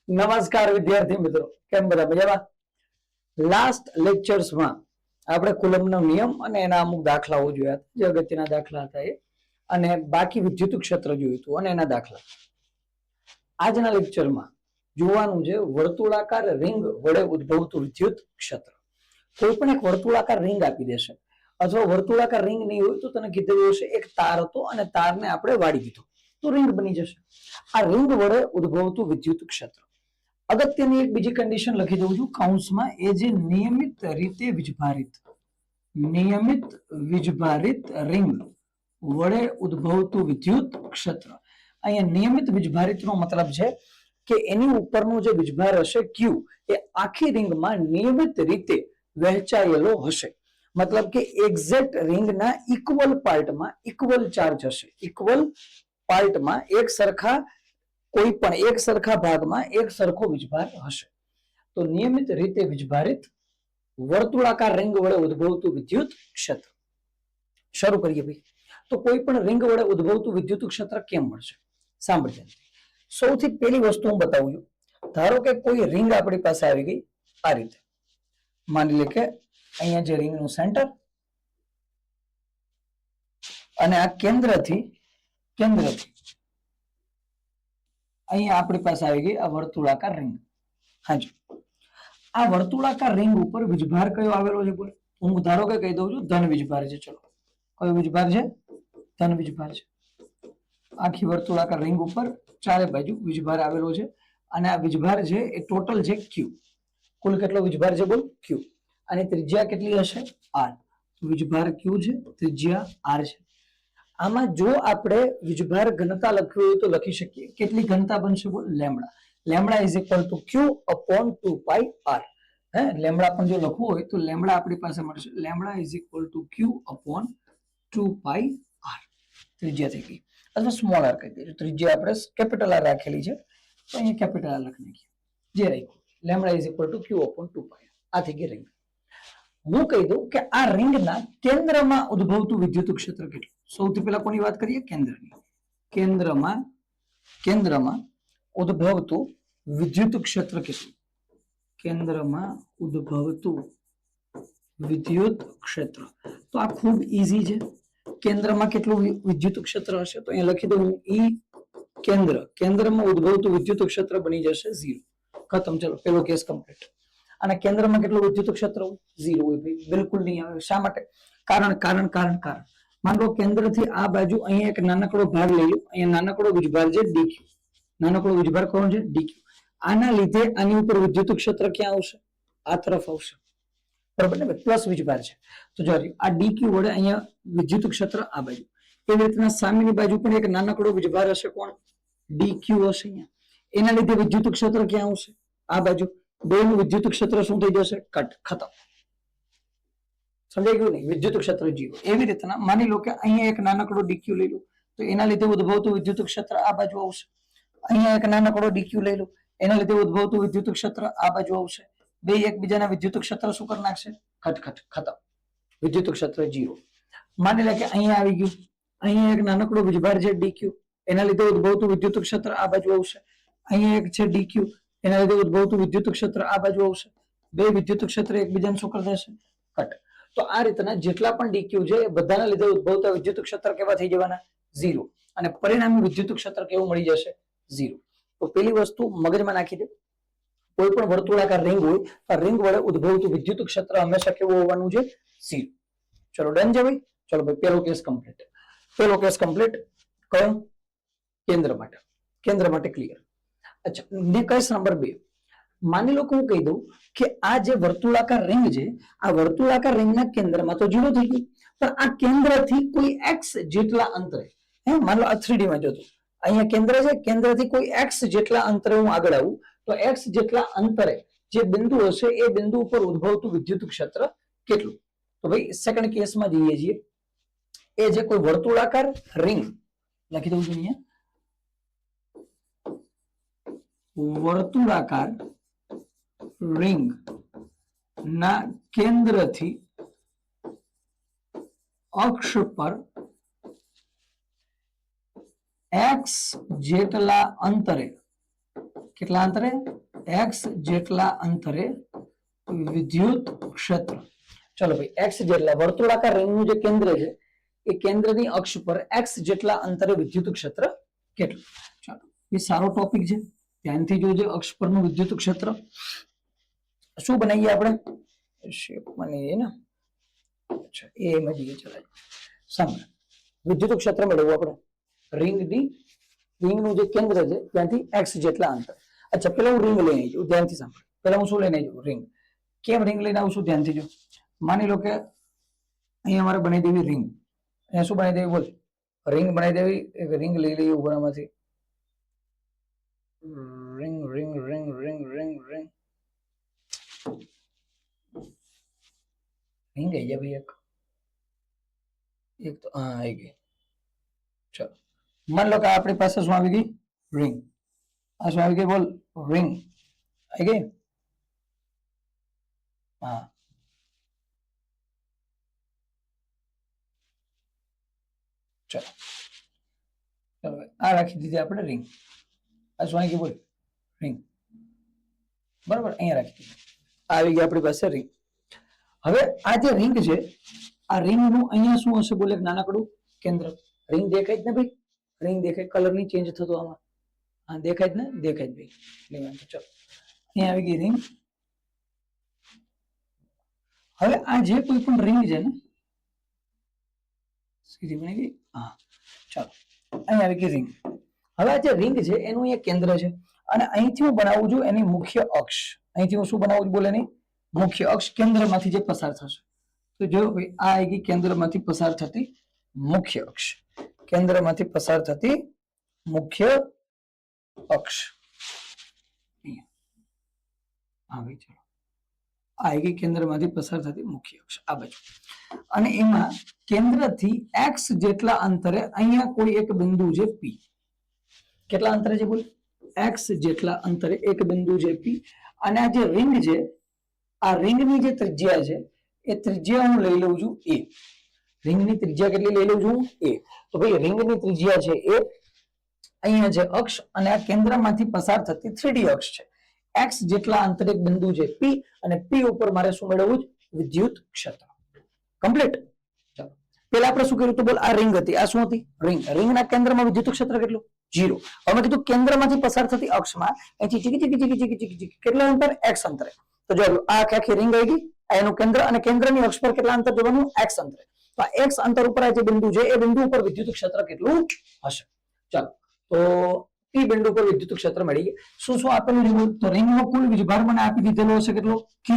નમસ્કાર વિદ્યાર્થી મિત્રો, કેમ બધા મજામાં? લાસ્ટ લેક્ચર્સમાં આપણે કુલમનો નિયમ અને એના અમુક દાખલાઓ જોયા, જે અગત્યના દાખલા હતા એ, અને બાકી વિદ્યુત ક્ષેત્ર જોયું હતું અને એના દાખલા. આજના લેક્ચરમાં જોવાનું છે વર્તુળાકાર રિંગ વડે ઉદ્ભવતું વિદ્યુત ક્ષેત્ર. કોઈ પણ એક વર્તુળાકાર રિંગ આપી દેશે, અથવા વર્તુળાકાર રિંગ નહીં હોય તો તને કીધેલું હશે એક તાર હતો અને તારને આપણે વાળી દીધો તો રિંગ બની જશે. આ રિંગ વડે ઉદ્ભવતું વિદ્યુત ક્ષેત્ર. અગત્યની એક બીજી કન્ડિશન લખી દઉં છું કૌંસમાં, એ જે નિયમિત રીતે વીજભારિત રિંગ વડે ઉદ્ભવતું વિદ્યુત ક્ષેત્ર. અહીંયા નિયમિત વીજભારિતનો મતલબ છે કે એની ઉપરનો જે વીજભાર હશે ક્યુ એ આખી રિંગમાં નિયમિત રીતે વહેંચાયેલો હશે. મતલબ કે એક્ઝેક્ટ રિંગના ઇક્વલ પાર્ટમાં ઇક્વલ ચાર્જ હશે, ઇક્વલ પાર્ટમાં એક સરખા કોઈ પણ એક સરખા ભાગમાં એક સરખો વીજભાર હશે. તો નિયમિત રીતે વીજભારિત વર્તુળાકાર રિંગ વડે ઉદ્ભવતું વિદ્યુત ક્ષેત્ર. શરૂ કરીએ ભાઈ. તો કોઈ પણ રિંગ વડે ઉદ્ભવતું વિદ્યુત ક્ષેત્ર કેમ મળશે? સાંભળજો. સૌથી પહેલી વસ્તુ હું બતાવું છું. ધારો કે કોઈ રિંગ આપણી પાસે આવી ગઈ આ રીતે. માની લે કે અહીંયા જે રિંગનું સેન્ટર અને આ કેન્દ્રથી અહીંયા આપણી પાસે આવી ગઈ આ વર્તુળાકાર રિંગ. હાજી, આ વર્તુળાકાર રિંગ ઉપર વીજભાર કયો આવેલો છે? બોલે, હું ધારો કે કહી દઉં છું ધન વીજભાર છે. ચલો, કયો વીજભાર છે? ધન વીજભાર છે. આખી વર્તુળાકાર રિંગ ઉપર ચારે બાજુ વીજભાર આવેલો છે અને આ વીજભાર છે એ ટોટલ છે ક્યુ. કુલ કેટલો વીજભાર છે? બોલ, ક્યુ. અને ત્રિજ્યા કેટલી હશે? આર. વીજભાર ક્યુ છે, ત્રિજ્યા આર છે. આમાં જો આપણે વીજભાર ઘનતા લખવી હોય તો લખી શકીએ. કેટલી ઘનતા બનશે? બોલ, lambda. Lambda is equal to q upon 2 pi r. હે, લેમ્બડા પણ જો લખવું હોય તો લેમ્બડા આપણી પાસે મળશે. Lambda is equal to q upon 2 pi r. ત્રિજ્યા થઈ ગઈ. અથવા સ્મોલ આર કહી દઈશું. ત્રિજ્યા આપણે કેપિટલ આર રાખેલી છે તો અહીંયા કેપિટલ આર લખી નાખીએ. જે રાખ્યું lambda is equal to q upon 2 pi r. આ થઈ ગઈ રિંગ. હું કહી દઉં કે આ રિંગના કેન્દ્રમાં ઉદ્ભવતું વિદ્યુત ક્ષેત્ર કેટલું? સૌથી પહેલા કોની વાત કરીએ? કેન્દ્રની. કેન્દ્રમાં ઉદ્ભવતું વિદ્યુત ક્ષેત્ર કેટલું? કેન્દ્રમાં ઉદ્ભવતું વિદ્યુત ક્ષેત્ર. તો આ ખૂબ ઈઝી છે. કેન્દ્રમાં કેટલું વિદ્યુત ક્ષેત્ર હશે? તો અહીંયા લખી દઉં ઈ કેન્દ્ર. કેન્દ્રમાં ઉદ્ભવતું વિદ્યુત ક્ષેત્ર બની જશે 0. ખતમ. ચલો, પેલો કેસ કમ્પ્લીટ. અને કેન્દ્રમાં કેટલું વિદ્યુત ક્ષેત્ર હોય? 0 હોય ભાઈ. બિલકુલ નહીં આવે. શા માટે? કારણ. માન લો કેન્દ્રથી આ બાજુ અહીંયા એક નાનકડો ભાગ લઈ લો. અહીંયા નાનકડો વીજભાર છે ડીક્યુ. નાનકડો વીજભાર કોણ છે? ડીક્યુ. આના લીધે આની ઉપર વિદ્યુત ક્ષેત્ર ક્યાં આવશે? આ તરફ આવશે. બરાબર ને? પ્લસ વીજભાર છે. તો જો આ ડીક્યુ વડે અહીંયા વિદ્યુત ક્ષેત્ર આ બાજુ. એવી રીતના સામેની બાજુ પણ એક નાનકડો વીજભાર હશે. કોણ? ડીક્યુ હશે અહીંયા. એના લીધે વિદ્યુત ક્ષેત્ર ક્યાં આવશે? આ બાજુ. બેનું વિદ્યુત ક્ષેત્ર શું થઈ જશે? કટ. ખતમ. સમજાઈ ગયું? નહીં? વિદ્યુત ક્ષેત્ર 0. એવી રીતના માની લો કે અહીંયા એક નાનકડો ડીક્યુ લઈ લો તો એના લીધે ઉદ્ભવતું વિદ્યુત ક્ષેત્ર આ બાજુ આવશે. અહીંયા એક નાનકડો ડીક્યુ લઈ લો, એના લીધે ઉદ્ભવતું વિદ્યુત ક્ષેત્ર આ બાજુ આવશે. બે એકબીજાના વિદ્યુત ક્ષેત્ર શું કરી નાખશે? ખતમ. વિદ્યુત ક્ષેત્ર 0. માની લે કે અહીંયા આવી ગયું, અહીંયા એક નાનકડો વીજભાર છે ડીક્યુ, એના લીધે ઉદ્ભવતું વિદ્યુત ક્ષેત્ર આ બાજુ આવશે. અહીંયા એક છે ડીક્યુ, એના લીધે ઉદ્ભવતું વિદ્યુત ક્ષેત્ર આ બાજુ આવશે. બે વિદ્યુત ક્ષેત્ર એકબીજાને શું કરી દેશે? કટ. તો આ રીતના જેટલા પણ ડીક્યુ છે એ બધાના લીધે ઉદ્ભવતા વિદ્યુત ક્ષેત્ર કેવા થઈ જવાના? 0. અને પરિણામી વિદ્યુત ક્ષેત્ર કેવું મળી જશે? 0. તો પેલી વસ્તુ મગજમાં નાખી દે. કોઈ પણ વર્તુળાકાર રિંગ હોય તો રિંગ વડે ઉદ્ભવતું વિદ્યુત ક્ષેત્ર હંમેશા કેવું હોવાનું છે? 0. ચલો, ડન છે ભાઈ? ચલો ભાઈ, પેલો કેસ કમ્પ્લીટ. કયો? કેન્દ્ર માટે ક્લિયર. અચ્છા, કેસ નંબર 2. માની લો કે હું કહી દઉં કે આ જે વર્તુળાકાર રિંગ છે, આ વર્તુળાકાર રિંગના કેન્દ્રમાં તો 0 થઈ ગયું, પણ આ કેન્દ્રથી કોઈ x જેટલા અંતરે, માની લો આ 3D માં જોતું, અહીંયા કેન્દ્ર છે, કેન્દ્રથી કોઈ x જેટલા અંતરે હું આગળ આવું તો x જેટલા અંતરે જે બિંદુ હશે એ બિંદુ ઉપર ઉદ્ભવતું વિદ્યુત ક્ષેત્ર કેટલું? તો ભાઈ સેકન્ડ કેસમાં જઈએ છીએ. એ જે કોઈ વર્તુળાકાર રિંગ લખી દઉં છું અહીંયા, વર્તુળાકાર રિંગ ના કેન્દ્રથી અક્ષ પર x જેટલા અંતરે કેટલા અંતરે x જેટલા અંતરે વિદ્યુત ક્ષેત્ર. ચલો ભાઈ x જેટલા વર્તુળાકાર રિંગનું જે કેન્દ્ર છે એ કેન્દ્રની અક્ષ પર x જેટલા અંતરે વિદ્યુત ક્ષેત્ર કેટલું. ચાલો એ સારો ટોપિક છે, ધ્યાનથી જોજો. અક્ષ પરનું વિદ્યુત ક્ષેત્ર શું બનાવીએ આપણે? શેપ બનાવીએ ને. અચ્છા એ મળી ચલાય. સામે વિદ્યુત ક્ષેત્ર મેળવવું આપણે રિંગનું જે કેન્દ્ર છે ત્યાંથી x જેટલા અંતર. અચ્છા પેલા હું રિંગ લઈને આવી જાઉં, ધ્યાનથી સાંભળો. પેલા હું શું લઈને આવી જાઉં? રિંગ. કેમ રિંગ લઈને આવું છું? ધ્યાનથી જો. માની લો કે અહીંયા અમારે બનાવી દેવી રિંગ. અહીંયા શું બનાવી દેવી? બોલ. રિંગ બનાવી દેવી. એક રિંગ લઈ લઈએ ઉપરમાંથી. Ring ring ring ring ring ring ring આવી જાય ભાઈ. એક તો હા આવી ગઈ. ચલો માન લો કે આપણી પાસે શું આવી ગઈ? રિંગ. આ શું આવી ગઈ? બોલ. રિંગ આવી ગઈ. હા ચલો ચલો આ રાખી દીધી આપણે રિંગ. આ શું આવી ગઈ? બોલ. રિંગ. બરાબર, અહીંયા રાખી દીધી. આવી ગઈ આપણી પાસે રિંગ. હવે આ જે રિંગ છે આ રિંગનું અહીંયા શું હશે? બોલે નાનકડું કેન્દ્ર. રિંગ દેખાય જ ને ભાઈ? રિંગ દેખાય, કલર ની ચેન્જ થતો આમાં. હા દેખાય જ ને? દેખાય જ ભાઈ. ચલો અહીંયા આવી ગઈ રિંગ. હવે આ જે કોઈ પણ રિંગ છે ને સીધી બની ગઈ. હા ચાલો અહીંયા આવી ગઈ રિંગ. હવે આ જે રિંગ છે એનું અહીંયા કેન્દ્ર છે અને અહીંથી હું બનાવું છું એની મુખ્ય અક્ષ. અહીંથી હું શું બનાવું છું? બોલે એની મુખ્ય અક્ષ કેન્દ્રમાંથી જે પસાર થશે. તો જો ભાઈ આ આવી ગઈ કેન્દ્રમાંથી પસાર થતી મુખ્ય અક્ષ. કેન્દ્રમાંથી પસાર થતી મુખ્ય અક્ષ. હા ભાઈ ચલો આ આવી ગઈ કેન્દ્રમાંથી પસાર થતી મુખ્ય અક્ષ આ બાજુ. અને એમાં કેન્દ્રથી x જેટલા અંતરે અહીંયા કોઈ એક બિંદુ છે P. કેટલા અંતરે છે? બોલ. x જેટલા અંતરે એક બિંદુ છે P. અને આ જે રિંગ છે આ રિંગની જે ત્રિજ્યા છે એ ત્રિજ્યા હું લઈ લઉં છું a. રિંગની ત્રિજ્યા કેટલી લઈ લઉં છું? a. તો ભાઈ રિંગની ત્રિજ્યા છે a. અહીંયા છે અક્ષ અને આ કેન્દ્રમાંથી પસાર થતી 3D અક્ષ છે. x જેટલા અંતરે એક બિંદુ છે P અને P ઉપર મારે શું મેળવવું? વિદ્યુત ક્ષેત્ર. કમ્પ્લીટ. ચાલો પેલા આપણે શું કર્યું? તો બોલ આ રિંગ હતી. આ શું હતી? રિંગ. રિંગના કેન્દ્રમાં વિદ્યુત ક્ષેત્ર કેટલું? 0. હવે મેં કીધું કેન્દ્રમાંથી પસાર થતી અક્ષમાં અહીંથી ચીકી ચીકી ચીકી ચીકી ચીકી ચીકી કેટલા અંતર? x અંતરે. તો જો આ આખી રિંગ આવી ગઈ. એનું કેન્દ્ર અને કેન્દ્રની અક્ષ પર કેટલા અંતર જોવાનું? x અંતરે. તો આ x અંતર ઉપર આ જે બિંદુ છે એ બિંદુ ઉપર વિદ્યુત ક્ષેત્ર કેટલું હશે? ચાલો તો P બિંદુ પર વિદ્યુત ક્ષેત્ર મળી ગયા. શું શું આપેલું છે? તો રિંગનો કુલ વીજભાર મને આપી દીધેલો હશે કેટલો? q.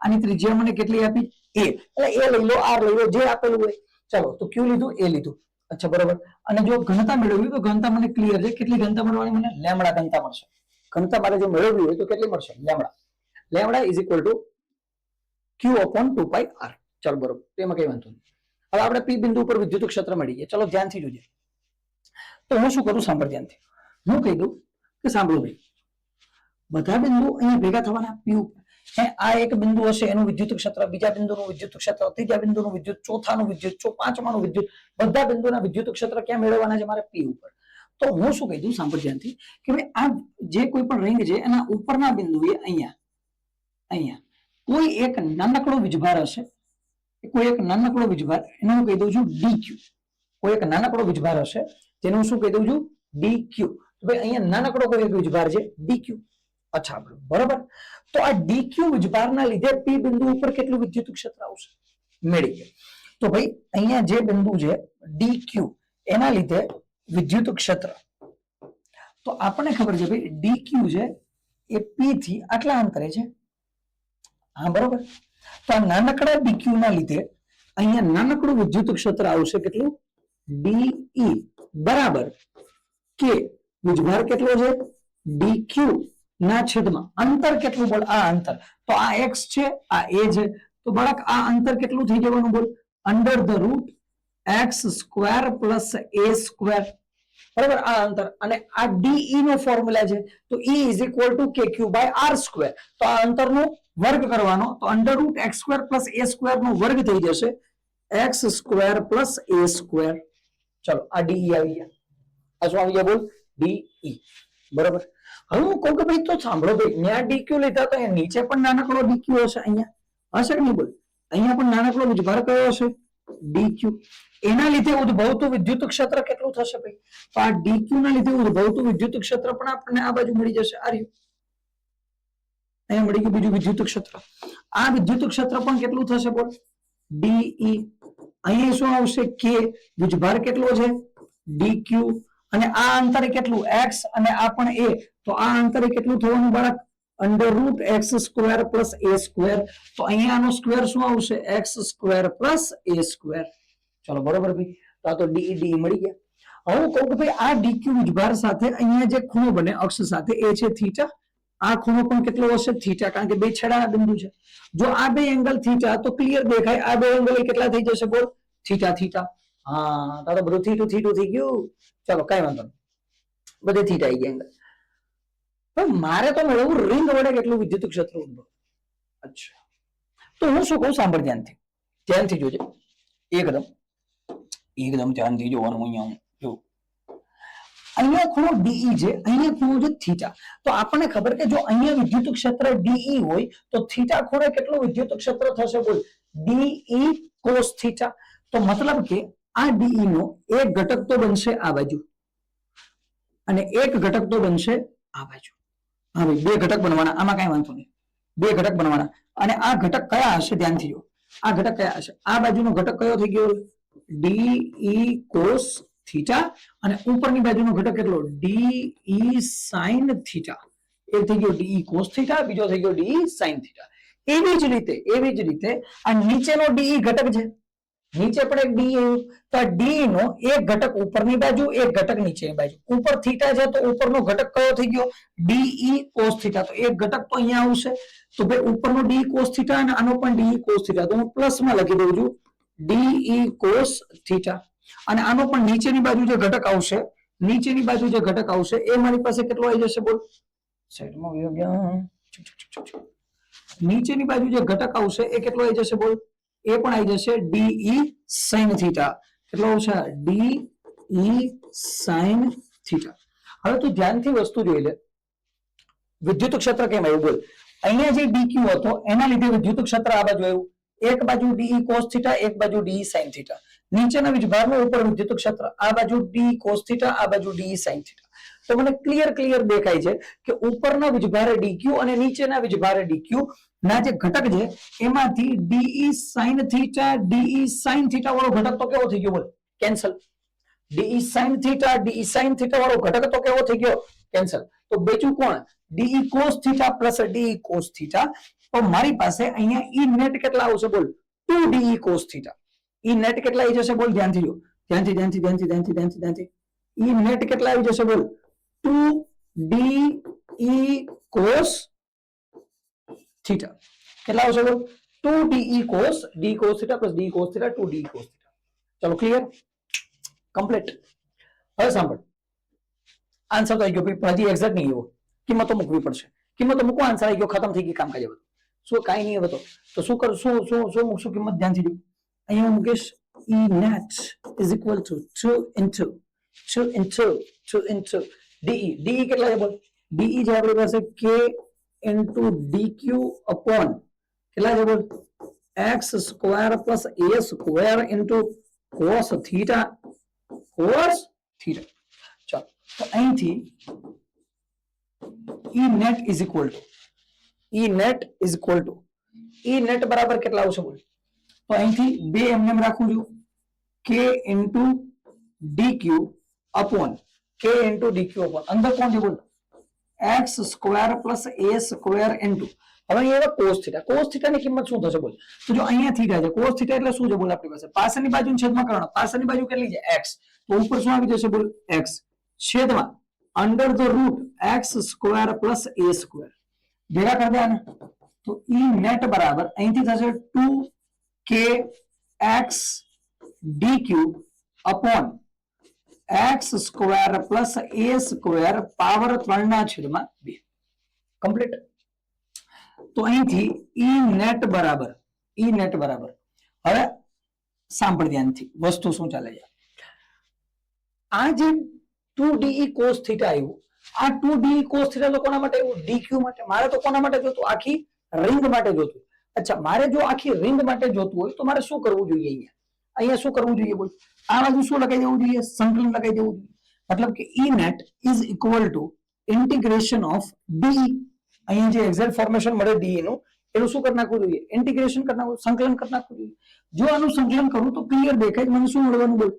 આની ત્રિજ્યા મને કેટલી આપી? a. એટલે a લઈ લો, r લઈ લો, જે આપેલું હોય. ચાલો તો q લીધું, a લીધું. અચ્છા બરોબર. અને જો ઘનતા મેળવવી તો ઘનતા મને ક્લિયર છે. કેટલી ઘનતા મળવાની? મને લેમડા ઘનતા મળશે. ઘનતા મારે જો મેળવવી હોય તો કેટલી મળશે? Lambda. Lambda is equal two q upon 2πr. ચાલો બરોબર, એમાં કઈ વાંધો નહીં. હવે આપણે P બિંદુ ઉપર વિદ્યુત ક્ષેત્ર મળી ગયા. ચલો ધ્યાનથી જોજે. તો હું શું કરું? સાંભળ ધ્યાનથી. હું કહી દઉં કે સાંભળો ભાઈ, બધા બિંદુ અહીંયા ભેગા થવાના P ઉપર. આ એક બિંદુ હશે એનું વિદ્યુત ક્ષેત્ર, બીજા બિંદુનું વિદ્યુત ક્ષેત્ર, ત્રીજા બિંદુનું વિદ્યુત, ચોથાનું વિદ્યુત, પાંચમાનું વિદ્યુત, બધા બિંદુના વિદ્યુત ક્ષેત્ર ક્યાં મેળવવાના છે? મારે P ઉપર. તો હું શું કહી દઉં? સાંભળ ધ્યાનથી કે ભાઈ આ જે કોઈ પણ રિંગ છે એના ઉપરના બિંદુએ અહીંયા કોઈ એક નાનકડો વીજભાર હશે. કોઈ એક નાનકડો વીજભાર, એને હું કહી દઉં છું dq. કોઈ એક નાનકડો વીજભાર હશે જેને હું શું કહી દઉં છું? dq. તો ભાઈ અહીંયા નાનકડો કોઈ એક વીજભાર છે dq. અચ્છા બરોબર. તો આ dq વીજભારના લીધે P બિંદુ ઉપર કેટલું વિદ્યુત ક્ષેત્ર આવશે? મેળવી ગયા. તો ભાઈ અહીંયા જે બિંદુ છે dq એના લીધે વિદ્યુત ક્ષેત્ર, તો આપણને ખબર છે ભાઈ dq છે એ P થી આટલા અંતરે છે. હા બરોબર. તો આ નાનકડા dq ના લીધે અહીંયા નાનકડું વિદ્યુત ક્ષેત્ર આવશે કેટલું? de બરાબર k. વીજભાર કેટલો છે? dq ના છેદમાં અંતર કેટલું? બોલ. આ અંતર તો આ x છે, આ a છે. તો બાળક આ અંતર કેટલું થઈ જવાનું? બોલ. Under the root x square plus a square. બરાબર આ અંતર. અને આ de નો ફોર્મ્યુલા છે તો e is equal to kq by r square. તો આ અંતરનો વર્ગ કરવાનો તો under root x square plus a square નો વર્ગ થઈ જશે x square plus a square. ચલો આ de આવી ગયા. આ શું આવી ગયા? બોલ de. બરાબર. હવે હું કહું કે ભાઈ તો સાંભળો ભાઈ ત્યાં ડીક્યુ લીધા તો અહીંયા નીચે પણ નાનકડો ડીક્યુ હશે, અહીંયા હશે કે નહીં બોલ, અહીંયા પણ નાનકડો વીજભાર કયો હશે, ડીક્યુ. એના લીધે ઉદ્ભવતું વિદ્યુત ક્ષેત્ર કેટલું થશે ભાઈ, તો આ ડીક્યુ ના લીધે ઉદ્ભવતું વિદ્યુત ક્ષેત્ર પણ આપણને આ બાજુ મળી જશે, આ રહ્યું અહીંયા મળી ગયું બીજું વિદ્યુત ક્ષેત્ર. આ વિદ્યુત ક્ષેત્ર પણ કેટલું થશે બોલ, ડીઈ. અહીંયા શું આવશે, કે વીજભાર કેટલો છે, ડીક્યુ, અને આ અંતરે કેટલું, એક્સ, અને આ પણ એ, તો આ અંતરે કેટલું થવાનું બાળક, √x² પ્લસ a². તો અહીંયા આનો સ્ક્વેર શું આવશે, x² પ્લસ a². ચલો બરોબર ભાઈ, તો આ તો ડી મળી ગયા. હવે હું કહું કે ભાઈ આ ડીક્યુ વીજભાર સાથે અહીંયા જે ખૂણો બને અક્ષ સાથે એ છે થીટા. આ ખૂણો પણ કેટલો હશે, થીટા, કારણ કે બે છેડાના બિંદુ છે. જો આ બે એંગલ થીટા તો ક્લિયર દેખાય, આ બે એંગલ કેટલા થઈ જશે બોલ, થીટા થીટા. હા, તારો બધું થીટું થીટું થઈ ગયું. ચલો કઈ વાંધો નહીં, બધે થીટા આવી ગયા એંગલ. પણ મારે તો મેળવવું રિંગ વડે કેટલું વિદ્યુત ક્ષેત્ર ઉદ્ભવ. અચ્છા, તો હું શું કહું, સાંભળ ધ્યાનથી, ધ્યાનથી જોજે, એકદમ એકદમ ધ્યાનથી જોવાનું. અહીંયા જો અહીંયા ખૂણો ડીઈ છે, અહીંયા ખૂણો છે થીટા. તો આપણને ખબર કે જો અહીંયા વિદ્યુત ક્ષેત્ર ડીઈ હોય તો થીટા ખૂણે કેટલું વિદ્યુત ક્ષેત્ર થશે બોલ, ડીઈ કોસ થીટા. તો મતલબ કે આ ડીઈ નો એક ઘટક તો બનશે આ બાજુ અને એક ઘટક તો બનશે આ બાજુ. હા ભાઈ, બે ઘટક બનવાના, આમાં કઈ વાંધો નહીં, બે ઘટક બનવાના. અને આ ઘટક કયા હશે, ધ્યાનથી જો, આ ઘટક કયા હશે, આ બાજુનો ઘટક કયો થઈ ગયો, ડીઈ કોસ થીટા, અને ઉપરની બાજુનો ઘટક કેટલો, ડીઈ સાઇન થીટા. એક થઈ ગયો ડીઈ કોસ થીટા, બીજો થઈ ગયો ડીઈ સાઇન થીટા. એવી જ રીતે આ નીચેનો ડીઈ ઘટક છે, નીચે પણ એક ડી આવ્યું, તો આ ડી નો એક ઘટક ઉપરની બાજુ, એક ઘટક નીચેની બાજુ. ઉપર થીટા છે તો ઉપરનો ઘટક કયો થઈ ગયો, ડીઈ કોસ થીટા. તો એક ઘટક તો અહીંયા આવશે, તો ભાઈ ઉપરનો ડી કોસ થીટા અને આનો પણ ડી કોસ થીટા. તો હું પ્લસમાં લખી દઉં છું, ડીઈ કોસ થીટા. અને આનો પણ નીચેની બાજુ જે ઘટક આવશે, નીચેની બાજુ જે ઘટક આવશે એ મારી પાસે કેટલો આવી જશે બોલ, સાઈડમાં વયો ગયા, નીચેની બાજુ જે ઘટક આવશે એ કેટલો આવી જશે બોલ, એ પણ આવી જશે ડીઈ સાઇન થીટા. કેટલો આવશે, ડીઈ સાઇન થીટા. હવે તું ધ્યાનથી વસ્તુ જોઈ લે, વિદ્યુત ક્ષેત્ર કેમ આવ્યું બોલ, અહીંયા જે ડીક્યુ હતો એના લીધે વિદ્યુત ક્ષેત્ર આ બાજુ આવ્યું, એક બાજુ ડીઈ કોસ થીટા, એક બાજુ ડીઈ સાઇન થીટા. નીચેના વીજભારનો ઉપર વિદ્યુત ક્ષેત્ર, આ બાજુ ડી કોસ થીટા, આ બાજુ ડી સાઇન થીટા. તો મને ક્લિયર દેખાય છે કે ઉપરના વીજભારે ડીક્યુ અને નીચેના વીજભારે ડીક્યુ ના જે ઘટક છે એમાંથી DE sine theta, DE sine theta વાળો ઘટક તો કેવો થઈ ગયો બોલ, cancel. DE sine theta, DE sine theta વાળો ઘટક તો કેવો થઈ ગયો, કેન્સલ. તો બેચું કોણ, DE cos theta plus DE cos theta. તો મારી પાસે અહીંયા ઈ નેટ કેટલા આવશે બોલ, 2 ડીઈ કોસ થીટા. ઈ નેટ કેટલા આવી જશે બોલ, ધ્યાનથી જો, ધ્યાનથી. ઈ નેટ કેટલા આવી જશે બોલ, 2 ડીઈ કોસ થીટા. કેટલા આવશે બોલ, 2 DE cos, D cos theta plus D cos theta, 2 D cos theta. ચલો ક્લિયર, કમ્પ્લીટ. હવે સાંભળ, આન્સર તો આવી ગયો પણ હજી એક્ઝેક્ટ નહીં એવો, કિંમતો મૂકવી પડશે. કિંમતો મૂકો, આન્સર આવી ગયો, ખતમ થઈ ગઈ કામકાજ. બધું શું કાંઈ નહીં હવે તો શું કરું, શું મૂકશું કિંમત, ધ્યાનથી જો. અહીંયા હું મૂકીશ E net is equal to 2 into DE. DE કેટલા છે બોલ, DE છે આપણી પાસે K into DQ upon કેટલા છે બોલ, x square plus a square into cos theta. ચાલો તો અહીંથી E net is equal to E net બરાબર કેટલા આવશે બોલ, તો અહીંથી બે એમને રાખું છું, k into dq upon અંદર કોણ છે બોલ, x square plus a square into હવે અહીંયા cos theta. cos theta ની કિંમત શું થશે બોલ, તો જો અહીંયા થીટા છે, cos theta એટલે શું છે બોલ આપણી પાસે, પાછળની બાજુને છેદમાં કરવાનો, પાછળની બાજુ કેટલી છે x, તો ઉપર શું આવી જશે બોલ x છેદમાં under the root x square plus a square. ભેગા કરી દે આને, તો E net બરાબર અહીંથી થશે 2kx dq upon x square plus a square power 3/2. Complete. તો અહીંથી E net બરાબર હવે સાંભળ ધ્યાનથી, વસ્તુ શું ચાલે છે, આ જે 2DE cos theta આવ્યું, આ 2d cos θ તો કોના માટે આવ્યું? dq માટે. મારે તો કોના માટે જોતું? આખી રિંગ માટે જોતું. અચ્છા, મારે જો આખી રિંગ માટે જોતું હોય તો મારે શું કરવું જોઈએ? અહીંયા શું કરવું જોઈએ? બોલ. આ બાજુ શું લગાવી દેવું જોઈએ? સંકલન લગાવી દેવું જોઈએ. મતલબ કે E net is equal to integration of d. અહીંયા જે એક્ઝેક્ટ ફોર્મેશન મળે d નું, એનું શું કરી નાખવું જોઈએ? ઇન્ટિગ્રેશન કરી નાખવું, સંકલન કરી નાખવું જોઈએ. જો આનું સંકલન કરું તો ક્લિયર દેખાય. મને શું મળવાનું? બોલ.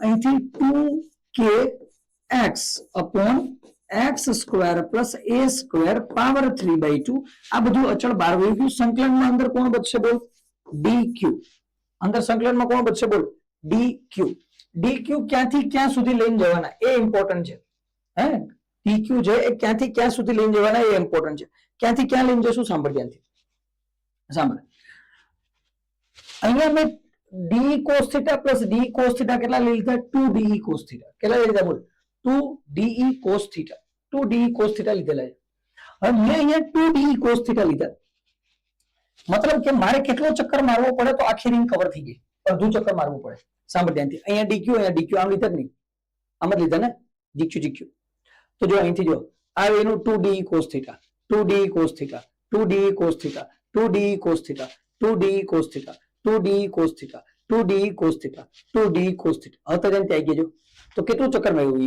અહીંથી 2kx upon x square plus a square power 3/2. આ બધું અચળ બહાર વહી ગયું. સંકલનમાં અંદર કોણ બચશે? બોલ. dq. અંદર સંકલનમાં કોણ બચશે? બોલ. dq. dq ક્યાંથી ક્યાં સુધી લઈને જવાના એ ઇમ્પોર્ટન્ટ છે. હે, dq છે એ ક્યાંથી ક્યાં સુધી લઈને જવાના એ ઇમ્પોર્ટન્ટ છે. ક્યાંથી ક્યાં લઈને જશું? સાંભળ ધ્યાનથી. સાંભળ. અહીંયા મેં d cos θ plus d cos θ કેટલા લઈ લીધા? 2de cos θ. કેટલા લઈ લીધા? બોલ. 2de cos θ. 2de cos θ લીધેલા છે. હવે મેં અહીંયા 2de cos θ લીધા. મતલબ કે મારે કેટલો ચક્કર મારવો પડે તો આખી રિંગ કવર થઈ ગઈ? અડધું ચક્કર મારવું પડે. સાંભળ ધ્યાનથી. અહીંયા dq, અહીંયા dq. આમ લીધા જ નહીં? આમ જ લીધા ને? dq dq. તો જો અહીંથી જો આ એનું 2de cos θ, 2de cos θ, 2de cos θ, 2de cos θ, 2de cos θ, 2de cos θ, 2de cos θ, 2de cos θ. હવે તો ધ્યાનથી આવી ગયો. તો કેટલું ચક્કર માર્યું?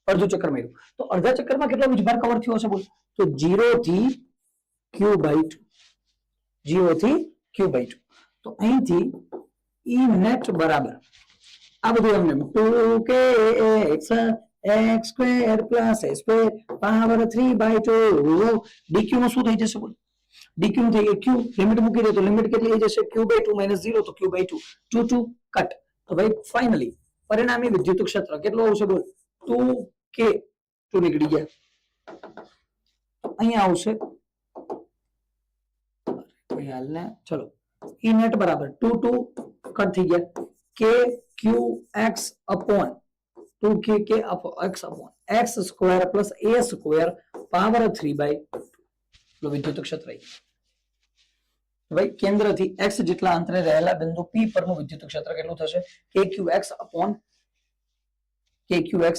અડધું ચક્કર માર્યું. તો અડધા ચક્કરમાં કેટલો વીજભાર કવર થયો હશે? બોલ. તો 0 થી q/2. 0 થી q/2. તો અહીંથી E net બરાબર આ બધું એમને 2kx x square plus a square power 3/2. dq નું શું થઈ જશે? બોલ. dq નું થઈ ગયું q. લિમિટ મૂકી દે તો લિમિટ કેટલી થઈ જશે? q/2 - 0 તો q/2. 2 કટ. તો ભાઈ ફાઇનલી પરિણામી વિદ્યુત ક્ષેત્ર કેટલું આવશે? બોલ. 2k. 2 નીકળી ગયા. અહીંયા આવશે. ચલો. E net બરાબર 2 કટ થઈ ગયા. kqx upon 2kk x upon x square plus a square power 3/2 વિદ્યુત ક્ષેત્ર. ભાઈ કેન્દ્રથી x જેટલા અંતરે રહેલા બિંદુ p પરનું વિદ્યુત ક્ષેત્ર કેટલું થશે? kqx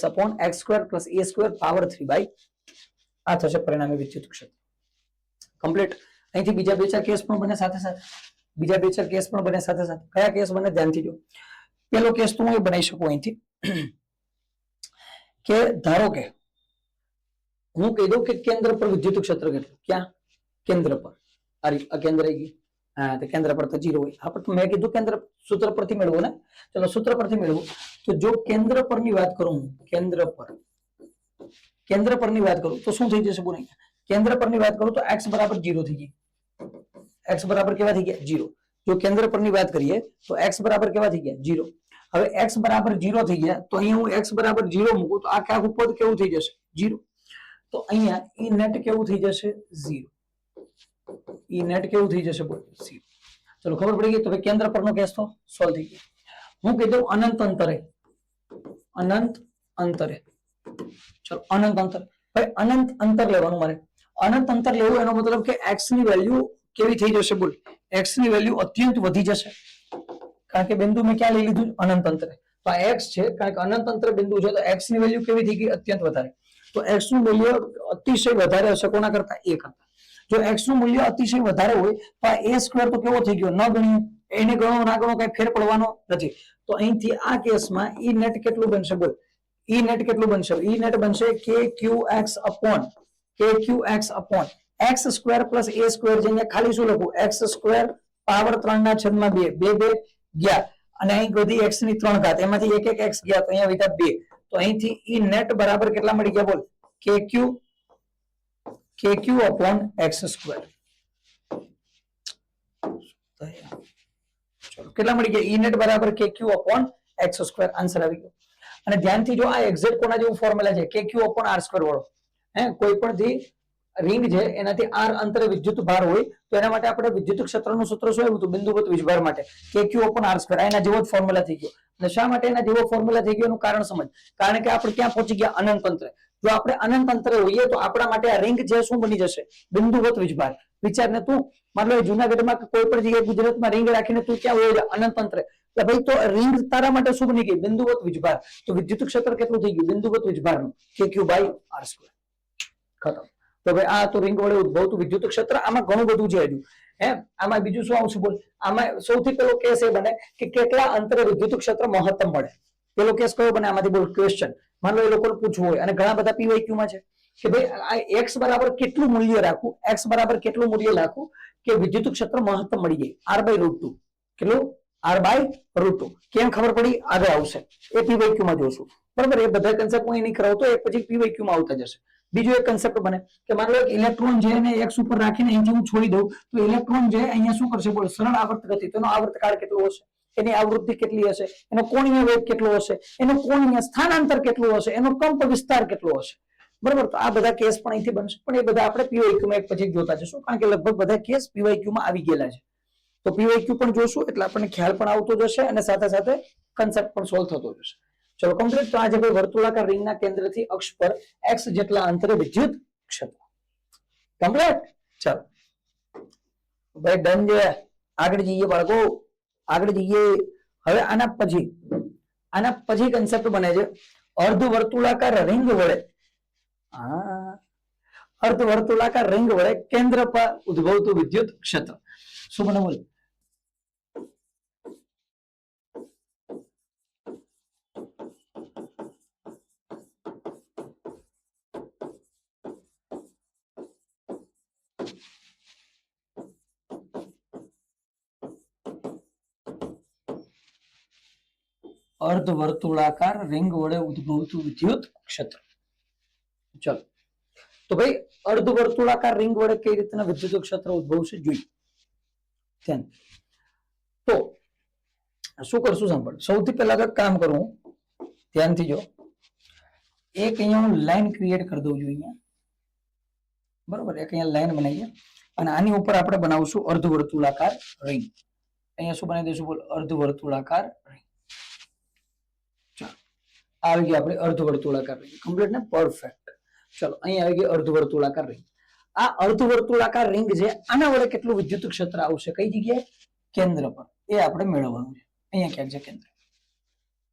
upon x square plus a square power 3/2. આ થશે પરિણામી વિદ્યુત ક્ષેત્ર. કમ્પ્લીટ. અહીંથી બીજા બે ચાર કેસ પણ બને સાથે સાથે. કયા કેસ બને? ધ્યાનથી જો. પેલો કેસ તો હું એ બનાવી શકું અહીંથી કે ધારો કે હું કહી દઉં કે કેન્દ્ર પર વિદ્યુત ક્ષેત્ર કેટલું? ક્યાં? કેન્દ્ર પર. આ કેન્દ્ર આવી ગયું. હા, તો કેન્દ્ર પર તો 0 હોય. આપણે મેં કીધું કેન્દ્ર સૂત્ર પરથી મેળવો ને. ચલો સૂત્ર પરથી મેળવો. તો જો કેન્દ્ર પરની વાત કરું, કેન્દ્ર પરની વાત કરું તો શું થઈ જશે? બોલ. કેન્દ્ર પરની વાત કરું તો x બરાબર 0 થઈ ગઈ. x બરાબર કેવા થઈ ગયા? 0. જો કેન્દ્ર પરની વાત કરીએ તો x બરાબર કેવા થઈ ગયા? 0. હવે x બરાબર 0 થઈ ગયા તો અહીંયા હું x બરાબર 0 મૂકું તો આ આખું પદ કેવું થઈ જશે? 0. તો અહીંયા E net કેવું થઈ જશે? 0. E net કેવું થઈ જશે? બોલ. 0. ચલો ખબર પડી ગઈ. તો કેન્દ્ર પરનો કેસ તો સોલ્વ થઈ ગયો. હું કહી દઉં અનંત અંતરે. ચલો અનંત અંતર. ભાઈ અનંત અંતર લેવાનું મારે. અનંત અંતર લેવું એનો મતલબ કે x ની વેલ્યુ કેવી થઈ જશે? બોલ. x ની વેલ્યુ અત્યંત વધી જશે. કારણ કે બિંદુ મેં ક્યાં લઈ લીધું? અનંત અંતરે. તો આ x છે કારણ કે અનંત અંતરે બિંદુ છે તો x ની વેલ્યુ કેવી થઈ ગઈ? અત્યંત વધારે. તો x નું મૂલ્ય અતિશય વધારે હશે. કોના કરતા? a કરતા. જો x નું મૂલ્ય અતિશય વધારે હોય તો આ a સ્ક્વેર તો કેવો થઈ ગયો? ન ગણીએ. એને ગણો ના ગણો કઈ ફેર પડવાનો નથી. તો અહીંથી આ કેસમાં E net કેટલું બનશે? બોલ. E net કેટલું બનશે? E net બનશે kqx upon x square plus a square. જેને ખાલી શું લખું? x સ્ક્વેર પાવર 3/2 ગયા અને અહીં બધી x ની 3 ઘાત. એમાંથી એક એક x ગયા તો અહીંયા વધ્યા 2. તો અહીંથી E net બરાબર કેટલા મળી ગયા? બોલ. kq upon x square. ચલો કેટલા મળી ગયા? E net બરાબર kq upon x square. Answer આવી ગયો. અને ધ્યાનથી જો આ એક્ઝેક્ટ કોના જેવું ફોર્મ્યુલા છે? kq upon r સ્ક્વેર વાળો. કોઈ પણ થી રિંગ છે એનાથી r અંતરે વિદ્યુત ભાર હોય તો એના માટે આપણે વિદ્યુત ક્ષેત્રનું સૂત્ર શું આવ્યું હતું? બિંદુવત વીજભાર માટે kq upon r સ્ક્વેર. એના જેવો જ ફોર્મ્યુલા થઈ ગયો. અને શા માટે એના જેવો ફોર્મ્યુલા થઈ ગયો એનું કારણ સમજ. કારણ કે આપણે ક્યાં પહોંચી ગયા? અનંત અંતરે. જો આપણે અનંત અંતરે હોઈએ તો આપણા માટે આ રિંગ છે શું બની જશે? બિંદુવત વીજભાર. વિચાર ને તું માન લો જુનાગઢમાં કોઈ પણ જગ્યાએ ગુજરાતમાં રિંગ રાખીને તું ક્યાં હોય? અનંત અંતરે. એટલે ભાઈ તો રિંગ તારા માટે શું બની ગઈ? બિંદુવત વીજભાર. તો વિદ્યુત ક્ષેત્ર કેટલું થઈ ગયું? બિંદુવત વીજભારનું KQ/R². ખતમ. તો ભાઈ આ તો રિંગ વડે ઉદ્ભવતું વિદ્યુત ક્ષેત્ર. આમાં ઘણું બધું છે હજુ. આમાં બીજું શું આવશે બોલ? આમાં સૌથી પહેલો કેસ એ બને કે કેટલા અંતરે વિદ્યુત ક્ષેત્ર મહત્તમ મળે. પેલો કેસ કયો બને આમાંથી બોલ? ક્વેશ્ચન માન લો એ લોકોને પૂછવું હોય અને ઘણા બધા PYQ માં છે કે ભાઈ આ x બરાબર કેટલું મૂલ્ય રાખવું, x બરાબર કેટલું મૂલ્ય રાખવું કે વિદ્યુત ક્ષેત્ર મહત્તમ મળી જાય? R/√2. કેટલું? R/√2. કેમ ખબર પડી? આગળ આવશે એ PYQ માં જોશું. બરાબર? એ બધા કન્સેપ્ટ હું નહીં કરાવતો, એ પછી PYQ માં આવતા જશે. બીજો એક કન્સેપ્ટ બને કે માનો લો ઇલેક્ટ્રોન છે એને x ઉપર રાખીને અહીંથી હું છોડી દઉં તો ઇલેક્ટ્રોન છે અહીંયા શું કરશે બોલ? સરળ આવર્ત ગતિ. તેનો આવર્તકાળ કેટલો હશે? એની આવૃત્તિ કેટલી હશે? એનો કોણીય વેગ કેટલો હશે? એનો કોણીય સ્થાનાંતર કેટલું હશે? એનો કંપ વિસ્તાર કેટલો હશે? બરાબર? તો આ બધા કેસ પણ અહીંથી બનશે, પણ એ બધા આપણે PYQ માં એક પછી જોતા જશું, કારણ કે લગભગ બધા કેસ PYQ માં આવી ગયેલા છે. તો PYQ પણ જોશું એટલે આપણને ખ્યાલ પણ આવતો જશે અને સાથે સાથે કન્સેપ્ટ પણ સોલ્વ થતો જશે. ચલો કમ્પ્લીટ. તો આજે ભાઈ વર્તુળાકાર રિંગના કેન્દ્રથી અક્ષ પર x જેટલા અંતરે વિદ્યુત ક્ષેત્ર કમ્પ્લીટ. ચાલો ભાઈ ડન છે. આગળ જઈએ બાળકો, આગળ જઈએ. હવે આના પછી કન્સેપ્ટ બને છે અર્ધ વર્તુળાકાર રિંગ વડે અર્ધવર્તુળાકાર રિંગ વડે કેન્દ્ર પર ઉદ્ભવતું વિદ્યુત ક્ષેત્ર. શું બને બોલ? અર્ધવર્તુળાકાર રિંગ વડે ઉદ્ભવતું વિદ્યુત ક્ષેત્ર. ચલો તો ભાઈ અર્ધવર્તુળાકાર રિંગ વડે કઈ રીતના વિદ્યુત ક્ષેત્ર ઉદ્ભવશે જોઈએ. તો શું કરશું સાંભળ. સૌથી પહેલા એક કામ કરું, ધ્યાનથી જો. એક અહીંયા હું લાઈન ક્રિએટ કરી દઉં છું અહીંયા. બરોબર? એક અહીંયા લાઈન બનાવીએ અને આની ઉપર આપણે બનાવશું અર્ધવર્તુળાકાર રિંગ. અહીંયા શું બનાવી દઈશું બોલ? અર્ધવર્તુળાકાર રિંગ. આવી ગઈ આપણે અર્ધવર્તુળાકાર રિંગ. કમ્પ્લીટ ને? પરફેક્ટ. ચલો અહીં આવી ગઈ અર્ધવર્તુળાકાર રિંગ. આ અર્ધવર્તુળાકાર રિંગ છે આના વડે કેટલું વિદ્યુત ક્ષેત્ર આવશે? કઈ જગ્યાએ? કેન્દ્ર પર. એ આપણે મેળવવાનું છે. અહીંયા ક્યાંક છે કેન્દ્ર.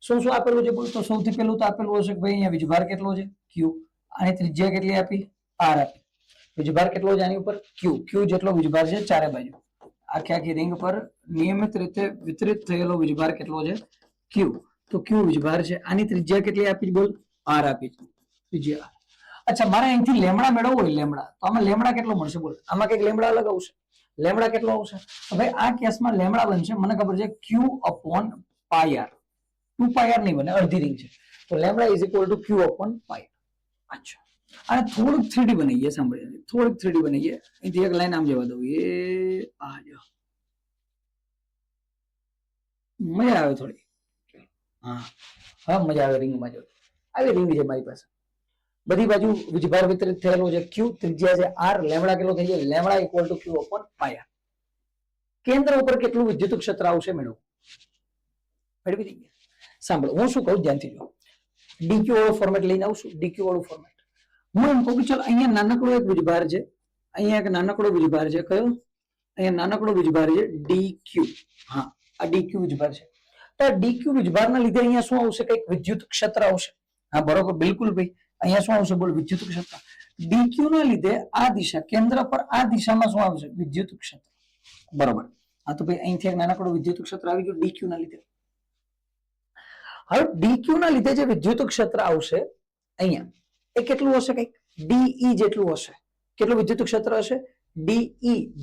શું શું આપેલું છે બોલ? તો સૌથી પહેલું તો આપેલું હશે કે ભાઈ અહીંયા વીજભાર કેટલો છે? Q. આની ત્રિજ્યા કેટલી આપી? R આપી. વીજભાર કેટલો છે આની ઉપર? Q જેટલો વીજભાર છે ચારે બાજુ. આખી રિંગ પર નિયમિત રીતે વિતરિત થયેલો વીજભાર કેટલો છે? Q. તો Q વીજભાર છે. આની ત્રિજ્યા કેટલી આપી બોલ? R આપી. ત્રિજ્યા. અચ્છા મારે અહીંથી લેમડા મેળવવો હોય લેમડા, તો આમાં લેમડા કેટલો મળશે બોલ? આમાં કઈક લેમડા અલગ આવશે. લેમડા કેટલો આવશે? હવે આ કેસમાં લેમડા બનશે મને ખબર છે Q/πr. 2πr નહીં બને, અડધી રિંગ છે. તો લેમડા = Q/πr. અચ્છા અને થોડુંક 3D બનાવીએ. સાંભળીએ, થોડુંક 3D બનાવીએ. અહીંથી એક લાઈન આમ જવા દઉં. એ આ જો મજા આવે થોડી. હા હા મજા આવે રિંગમાં. જો આવી રિંગ છે મારી પાસે, બધી બાજુ વીજભાર વિતરિત થયેલો છે. Q ત્રિજ્યા છે R. લેમડા કેટલો થઈ જાય? Lambda = Q/πr. કેન્દ્ર ઉપર કેટલું વિદ્યુત ક્ષેત્ર આવશે મેળવો. મેળવી દઈએ. સાંભળો હું શું કહું, ધ્યાનથી જો. DQ વાળું ફોર્મેટ લઈને આવશું. DQ વાળું ફોર્મેટ હું એમ કહું કે ચલો અહીંયા નાનકડો એક વીજભાર છે, અહીંયા એક નાનકડો વીજભાર છે. કયો? અહીંયા નાનકડો વીજભાર છે DQ. હા આ DQ વીજભાર છે. તો DQ વીજભારના લીધે અહીંયા શું આવશે? કઈક વિદ્યુત ક્ષેત્ર આવશે. હા બરોબર, બિલકુલ ભાઈ. અહીંયા શું આવશે બોલ? વિદ્યુત ક્ષેત્ર. DQ ના લીધે આ દિશા, કેન્દ્ર પર આ દિશામાં શું આવશે? વિદ્યુત ક્ષેત્ર. બરોબર. હા તો ભાઈ અહીંથી એક નાનકડું વિદ્યુત ક્ષેત્ર આવી ગયું DQ ના લીધે. હવે DQ ના લીધે જે વિદ્યુત ક્ષેત્ર આવશે અહીંયા, એ કેટલું હશે? કઈક DE જેટલું હશે. કેટલું વિદ્યુત ક્ષેત્ર હશે? DE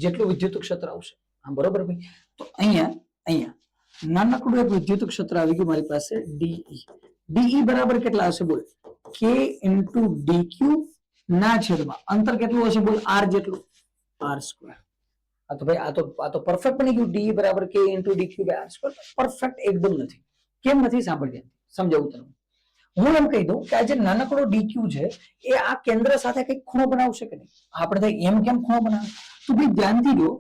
જેટલું વિદ્યુત ક્ષેત્ર આવશે. હા બરોબર ભાઈ. તો અહીંયા નાનકડું એક વિદ્યુત ક્ષેત્ર આવી ગયું મારી પાસે DE. DE બરાબર કેટલા હશે બોલ? K × DQ ના છેદમાં અંતર કેટલું હશે બોલ? R જેટલું. R². આ તો ભાઈ આ તો પરફેક્ટ બની ગયું. DE બરાબર K × DQ/R². પરફેક્ટ એકદમ નથી. કેમ નથી? સાંભળજે, સમજાવું તને. હું એમ કહી દઉં કે આ જે નાનકડો DQ છે એ આ કેન્દ્ર સાથે કઈક ખૂણો બનાવશે કે નહીં? આપણે એમ કેમ ખૂણો બનાવે? તો ભાઈ ધ્યાનથી જો,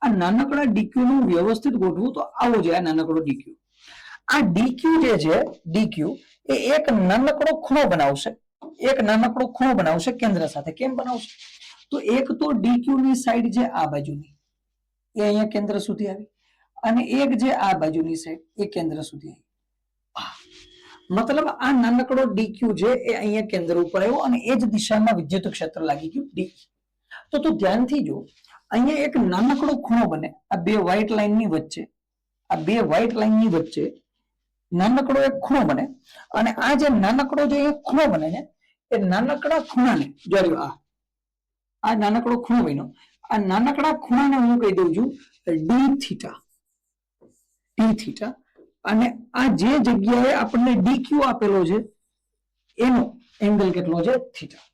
આ નાનકડા DQ નું વ્યવસ્થિત ગોઠવું તો આવો છે આ નાનકડો DQ. આ DQ જે છે DQ એ એક નાનકડો ખૂણો બનાવશે. એક નાનકડો ખૂણો બનાવશે કેન્દ્ર સાથે. કેમ બનાવશે? તો એક તો DQ ની સાઈડ છે આ બાજુની, એ અહીંયા કેન્દ્ર સુધી આવી. અને એક જે આ બાજુની સાઈડ એ કેન્દ્ર સુધી આવી। મતલબ આ નાનકડો ડીક્યુ છે એ અહીંયા કેન્દ્ર ઉપર આવ્યો અને એ જ દિશામાં વિદ્યુત ક્ષેત્ર લાગી ગયું ડી। તો તું ધ્યાનથી જો, અહીંયા એક નાનકડો ખૂણો બને આ બે વ્હાઈટ લાઈનની વચ્ચે, આ બે વ્હાઈટ લાઈનની વચ્ચે નાનકડો એક ખૂણો બને અને આ જે નાનકડો જે એક ખૂણો બને ને એ નાનકડા ખૂણાને જો આ નાનકડો ખૂણો બન્યો, આ નાનકડા ખૂણાને હું કહી દઉં છું ડી થીટા, ડી થીટા। અને આ જે જગ્યાએ આપણને ડીક્યુ આપેલો છે એનો એંગલ કેટલો છે થીટા।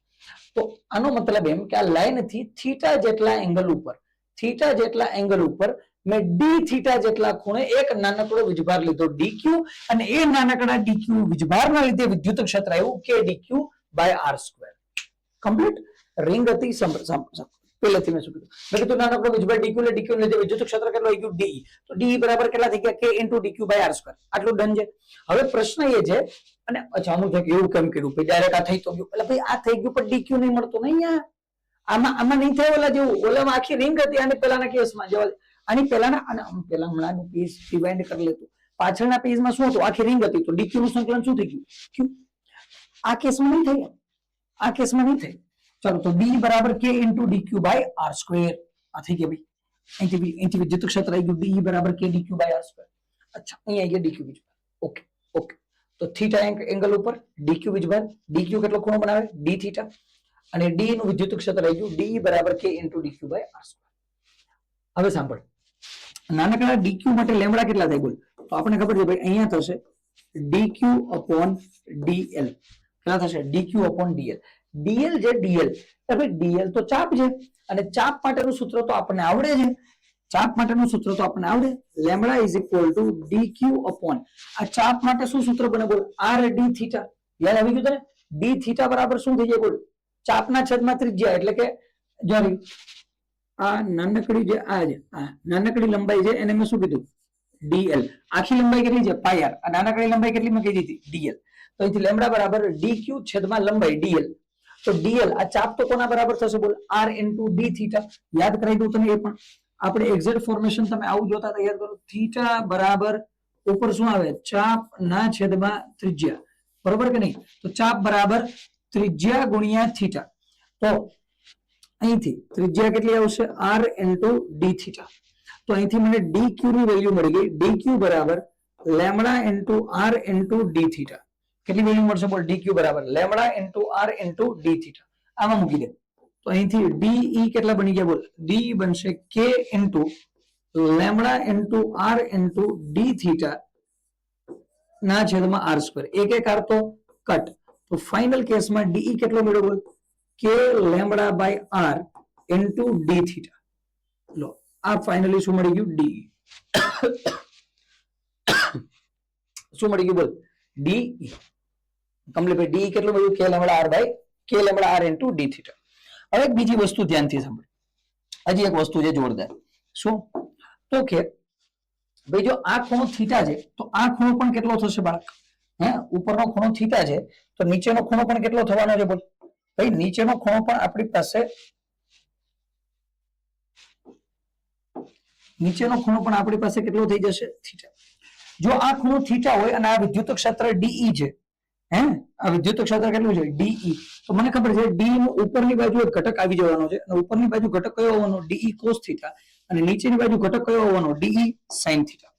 તો આનો મતલબ એમ કે આ લાઈન થી થીટા જેટલા એંગલ ઉપર, થીટા જેટલા એંગલ ઉપર મેં ડી થીટા જેટલા ખૂણે એક નાનકડો વીજભાર લીધો ડીક્યુ અને એ નાનકડા ડીક્યુ વીજભારના લીધે વિદ્યુત ક્ષેત્ર આવ્યું k d q by r square. Complete ring હતી પહેલેથી મેં શું કીધું, મેં કીધું નાનકડો વીજભાર ડીક્યુ લે, ડીક્યુ લીધે વિદ્યુત ક્ષેત્ર કેટલો આવી ગયું ડી, તો ડી બરાબર કેટલા થઈ ગયા k into d q by r square. આટલું ડન છે। હવે પ્રશ્ન એ છે અને અચાનક એવું કેમ કર્યું ભાઈ ડાયરેક્ટ આ થઈ તો ગયું, એટલે ભાઈ આ થઈ ગયું પણ ડીક્યુ નહીં મળતો નહીં યાર, આમાં નહીં થાય ઓલા જેવું, ઓલામાં આખી રિંગ હતી અને પેલાના કેસમાં જવા આની પેલાના અને પેલા હમણાંનું પેજ રિવાઇન્ડ કરી લેતું, પાછળના પેજમાં શું હતું આખી રિંગ હતી તો ડીક્યુ નું સંકલન શું થઈ ગયું ક્યુ, આ કેસમાં નહીં થાય, આ કેસમાં નહીં થાય। ચલો તો ડી બરાબર k into d q by r square આ થઈ ગયા ભાઈ, અહીંથી વિદ્યુત ક્ષેત્ર આવી ગયું ડી બરાબર કે ડીક્યુ બાય આર સ્ક્વેર। અચ્છા અહીંયા આવી ગયા ડીક્યુ વીજભાર, ઓકે ઓકે। તો થીટા એંગલ ઉપર ડીક્યુ વીજભાર, ડીક્યુ કેટલો ખૂણો બનાવે ડી થીટા અને ડી નું વિદ્યુત ક્ષેત્ર આવી ગયું ડી બરાબર k into d q by r square. હવે સાંભળ, નાનકડા ડીક્યુ માટે લેમ્બડા કેટલા થાય બોલ, તો આપણને ખબર છે ભાઈ અહીંયા થશે ડીક્યુ અપોન ડીએલ, કેટલા થશે ડીક્યુ અપોન ડીએલ। ડીએલ જે ડીએલ ભાઈ ડીએલ તો ચાપ છે અને ચાપ માટેનું સૂત્ર તો આપણને આવડે છે, ચાપ માટેનું સૂત્ર તો આપણને આવડે, lambda is equal two DQ upon આ ચાપ માટે શું સૂત્ર બને બોલ આર ડી થીટા, યાદ આવી ગયું તને, ડી થીટા બરાબર શું થઈ જાય બોલ ચાપના છેદમાં ત્રિજ્યા, એટલે કે જો આ નાનકડી જે આ છે આ નાનકડી લંબાઈ છે એને મેં શું કીધું ડીએલ, આખી લંબાઈ કેટલી છે પાઈ આર, આ નાનકડી લંબાઈ કેટલી મેં કહી દીધી ડીએલ, તો અહીંથી લેમ્બડા બરાબર ડીક્યુ છેદમાં લંબાઈ ડીએલ, તો ડીએલ આ ચાપ તો કોના બરાબર થશે બોલ આર ઇન્ટુ ડી થીટા, યાદ કરાવી દઉં તને એ પણ, આપણે એક્ઝેક્ટ ફોર્મેશન તમે આવું જોતા હતા યાદ કરો, થીટા બરાબર ઉપર શું આવે ચાપ ના છેદમાં ત્રિજ્યા, બરોબર કે નહીં, તો ચાપ બરાબર ત્રિજ્યા ગુણ્યા થીટા, તો અહીંથી ત્રિજ્યા કેટલી આવશે આર ઇન્ટુ ડી થીટા, તો અહીંથી મને ડી ક્યુ ની વેલ્યુ મળી ગઈ, ડી ક્યુ બરાબર lambda into r into d theta, કેટલી વેલ્યુ મળશે બોલ ડી ક્યુ બરાબર lambda into r into d theta, આમાં મૂકી દે તો અહીંથી ડી કેટલા બની ગયા બોલ ડી બનશે k into lambda into r into d theta ના છેદમાં આર સ્ક્વેર, એક એક આર તો કટ, તો ફાઇનલ કેસમાં ડી કેટલો મળ્યો બોલ કે lambda by r into d theta. લો આ ફાઇનલી શું મળી ગયું ડી, શું મળી ગયું બોલ ડી કમ્પ્લીટ, ડી કેટલું મળ્યું k lambda r by k lambda r into d theta. હવે એક બીજી વસ્તુ ધ્યાનથી સાંભળ, હજી એક વસ્તુ છે જોરદાર, શું તો કે ભાઈ જો આ ખૂણો થીટા છે તો આ ખૂણો પણ કેટલો થશે બાળક, હે ઉપરનો ખૂણો થીટા છે તો નીચેનો ખૂણો પણ કેટલો થવાનો છે બોલ ભાઈ, નીચેનો ખૂણો પણ આપણી પાસે નીચેનો ખૂણો પણ આપણી પાસે કેટલો થઈ જશે થીટા। જો આ ખૂણો થીટા હોય અને આ વિદ્યુત ક્ષેત્ર ડીઈ છે, હે આ વિદ્યુત ક્ષેત્ર કેટલું છે ડીઈ, તો મને ખબર છે ડી નો ઉપરની બાજુ એક ઘટક આવી જવાનો છે અને ઉપરની બાજુ ઘટક કયો હોવાનો ડીઈ કોસ થીટા અને નીચેની બાજુ ઘટક કયો હોવાનો ડીઈ સાઇન થીટા,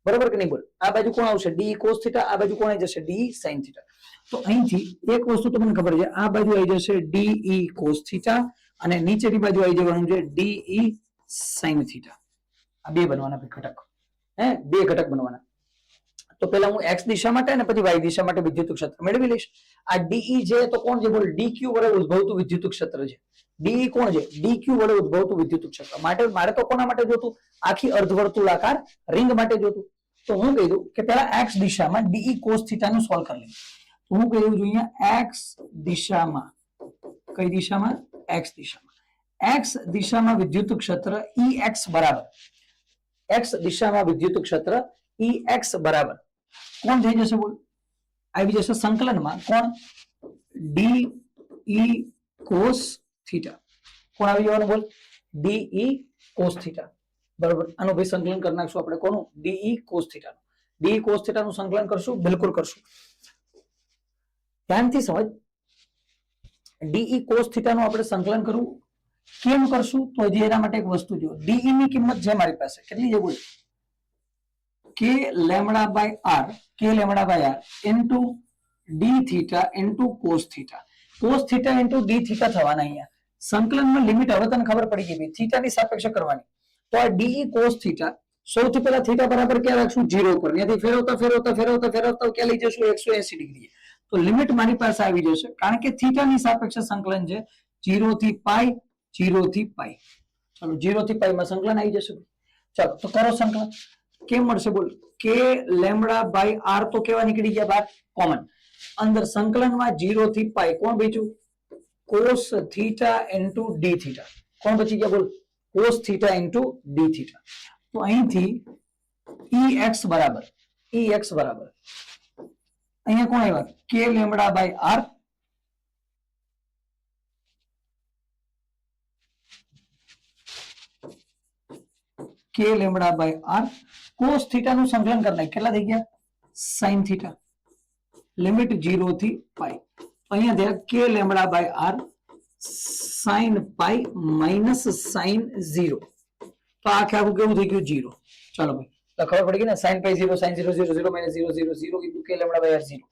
બરોબર કે નહીં બોલ, આ બાજુ કોણ આવશે ડીઈ કોસ થીટા, આ બાજુ કોણ આવી જશે ડીઈ સાઇન થીટા। તો અહીંથી એક વસ્તુ તો મને ખબર છે આ બાજુ આવી જશે ડીઈ કોસ થીટા અને નીચેની બાજુ આવી જવાનું છે ડીઈ સાઇન થીટા, આ બે બનવાના ઘટક, હે બે ઘટક બનવાના। તો પહેલા હું એક્સ દિશા માટે અને પછી વાય દિશા માટે વિદ્યુત ક્ષેત્ર મેળવી લઈશ। આ ડીઈ છે તો કોણ છે બોલ ડીક્યુ વડે ઉદ્ભવતું વિદ્યુત ક્ષેત્ર છે, ડીઈ કોણ છે ડીક્યુ વડે ઉદ્ભવતું વિદ્યુત ક્ષેત્ર, માટે મારે તો કોના માટે જોતું આખી અર્ધવર્તુળાકાર રિંગ માટે જોતું, તો હું કહી દઉં કે પહેલા એક્સ દિશામાં ડીઈ કોસ થીટા નું સોલ્વ કરી લઈશ, તો હું કહી દઉં છું અહીંયા એક્સ દિશામાં, કઈ દિશામાં એક્સ દિશામાં, એક્સ દિશામાં વિદ્યુત ક્ષેત્ર ઈ એક્સ બરાબર, એક્સ દિશામાં વિદ્યુત ક્ષેત્ર ઈ એક્સ બરાબર કોણ થઈ જશે બોલ આવી જશે સંકલનમાં કોણ ડી ઈ કોસ થીટા, કોણ આવી જવાનું બોલ ડી ઈ કોસ થીટા, બરોબર, આનું ભાઈ સંકલન કરી નાખશું આપણે કોનું, ડીઈ કોસ થીટા નું. ડીઈ કોસ થીટા નું સંકલન કરશું, બિલકુલ કરશું. ધ્યાનથી સમજ, ડીઈ કોસ થીટા નું આપણે સંકલન કરવું કેમ કરશું, તો હજી એના માટે એક વસ્તુ જો, ડીઈ ની કિંમત છે મારી પાસે કેટલી છે બોલ, k lambda by r, k lambda by r into d theta into cos theta. Cos theta into d theta થવાના અહીંયા. સંકલનમાં લિમિટ હવે તને ખબર પડી ગઈ, થીટા ની સાપેક્ષે કરવાની. તો આ ડીઈ કોસ થીટા, સૌથી પહેલા થીટા બરાબર ક્યાં રાખશું, 0 પર. ત્યાંથી ફેરવતા ફેરવતા ફેરવતા ફેરવતા ક્યાં લઈ જશું, 180 ડિગ્રી. તો લિમિટ મારી પાસે આવી જશે, કારણ કે થીટા ની સાપેક્ષે સંકલન છે 0 થી પાઈ, 0 થી પાઈ. ચલો 0 થી પાઈ માં સંકલન આવી જશે. ચાલો તો કરો સંકલન. કેમ મળશે બોલ, કે લેમડા બાય આર તો કેવા નીકળી ગયા બાર, કોમન. અંદર સંકલનમાં 0 થી પાઈ કોણ બચ્યું, cos theta into d theta. કોણ બચી ગયા બોલ, cos theta into d theta. તો અહીંથી EX બરાબર, EX બરાબર અહીંયા કોણ આવ્યા, k lambda by r k lambda by r cos theta નું સંકલન કરનાર કેટલા થઈ ગયા, સાઇન થીટા. લિમિટ 0 થી પાઈ. અહીંયા દે k lambda by r sine pi minus sine 0. તો આ આખું કેવું થઈ ગયું 0. ચાલો ભાઈ તો ખબર પડી ગઈ ને, સાઇન પાઈ 0 સાઇન 0 0 0 માઇનસ 0 0 0 કીધું, કે લેમડા બાય આર 0.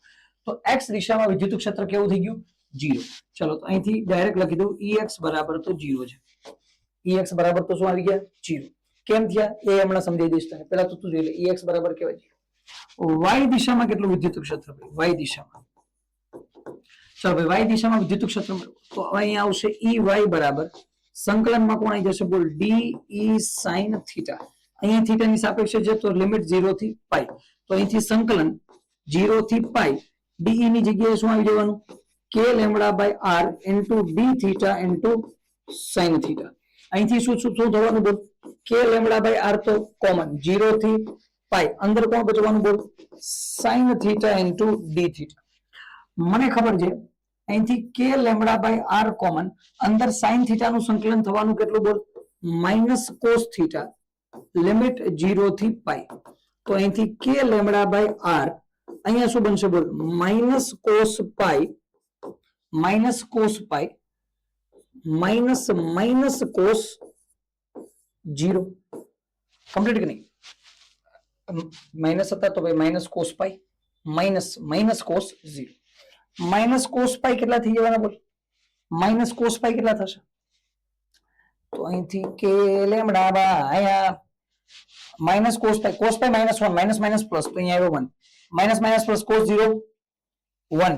તો x દિશામાં વિદ્યુત ક્ષેત્ર કેવું થઈ ગયું 0. ચલો તો અહીંથી ડાયરેક્ટ લખી દઉં EX બરાબર તો 0 છે. EX બરાબર તો શું આવી ગયા 0. કેમ થયા એ હમણાં સમજાવી દઈશ તને, પહેલા તો તું જોઈ લે EX બરાબર કેવાય છે. y દિશામાં કેટલું વિદ્યુત ક્ષેત્ર, y દિશામાં. ચાલો ભાઈ y દિશામાં વિદ્યુત ક્ષેત્ર તો અહીંયા આવશે EY બરાબર સંકલનમાં કોણ આવી જશે બોલ, DE sin થીટા. અહીંયા થીટા ની સાપેક્ષે છે તો લિમિટ 0 થી પાઈ. તો અહીંથી સંકલન 0 થી પાઈ, DE ની જગ્યાએ શું આવી જવાનું, k lambda by r into d theta into sine theta. અહીંથી શું શું થવાનું બોલ, કે લેમડા બાય આર તો કોમન 0 થી પાઈ, અંદર કોણ બચવાનું બોલ, sine theta into d theta. મને ખબર છે અહીંથી k lambda by r common, અંદર સાઇન થીટા નું સંકલન થવાનું કેટલું બોલ, માઇનસ કોસ થીટા, લિમિટ 0 થી પાઈ. તો અહીંથી કે લેમડા બાય આર અહીંયા શું બનશે બોલ, minus cos pi, minus cos pi minus minus cos 0. Complete કે નહીં, માઇનસ હતા તો ભાઈ minus cos pi minus minus cos 0. Minus cos પાઈ કેટલા થઈ જવાના બોલ, માઇનસ કોસ પાઈ કેટલા થશે, તો અહીંથી k lambda by minus cos pi minus 1 minus minus plus, તો અહીંયા આવ્યો 1 minus minus plus cos 0 1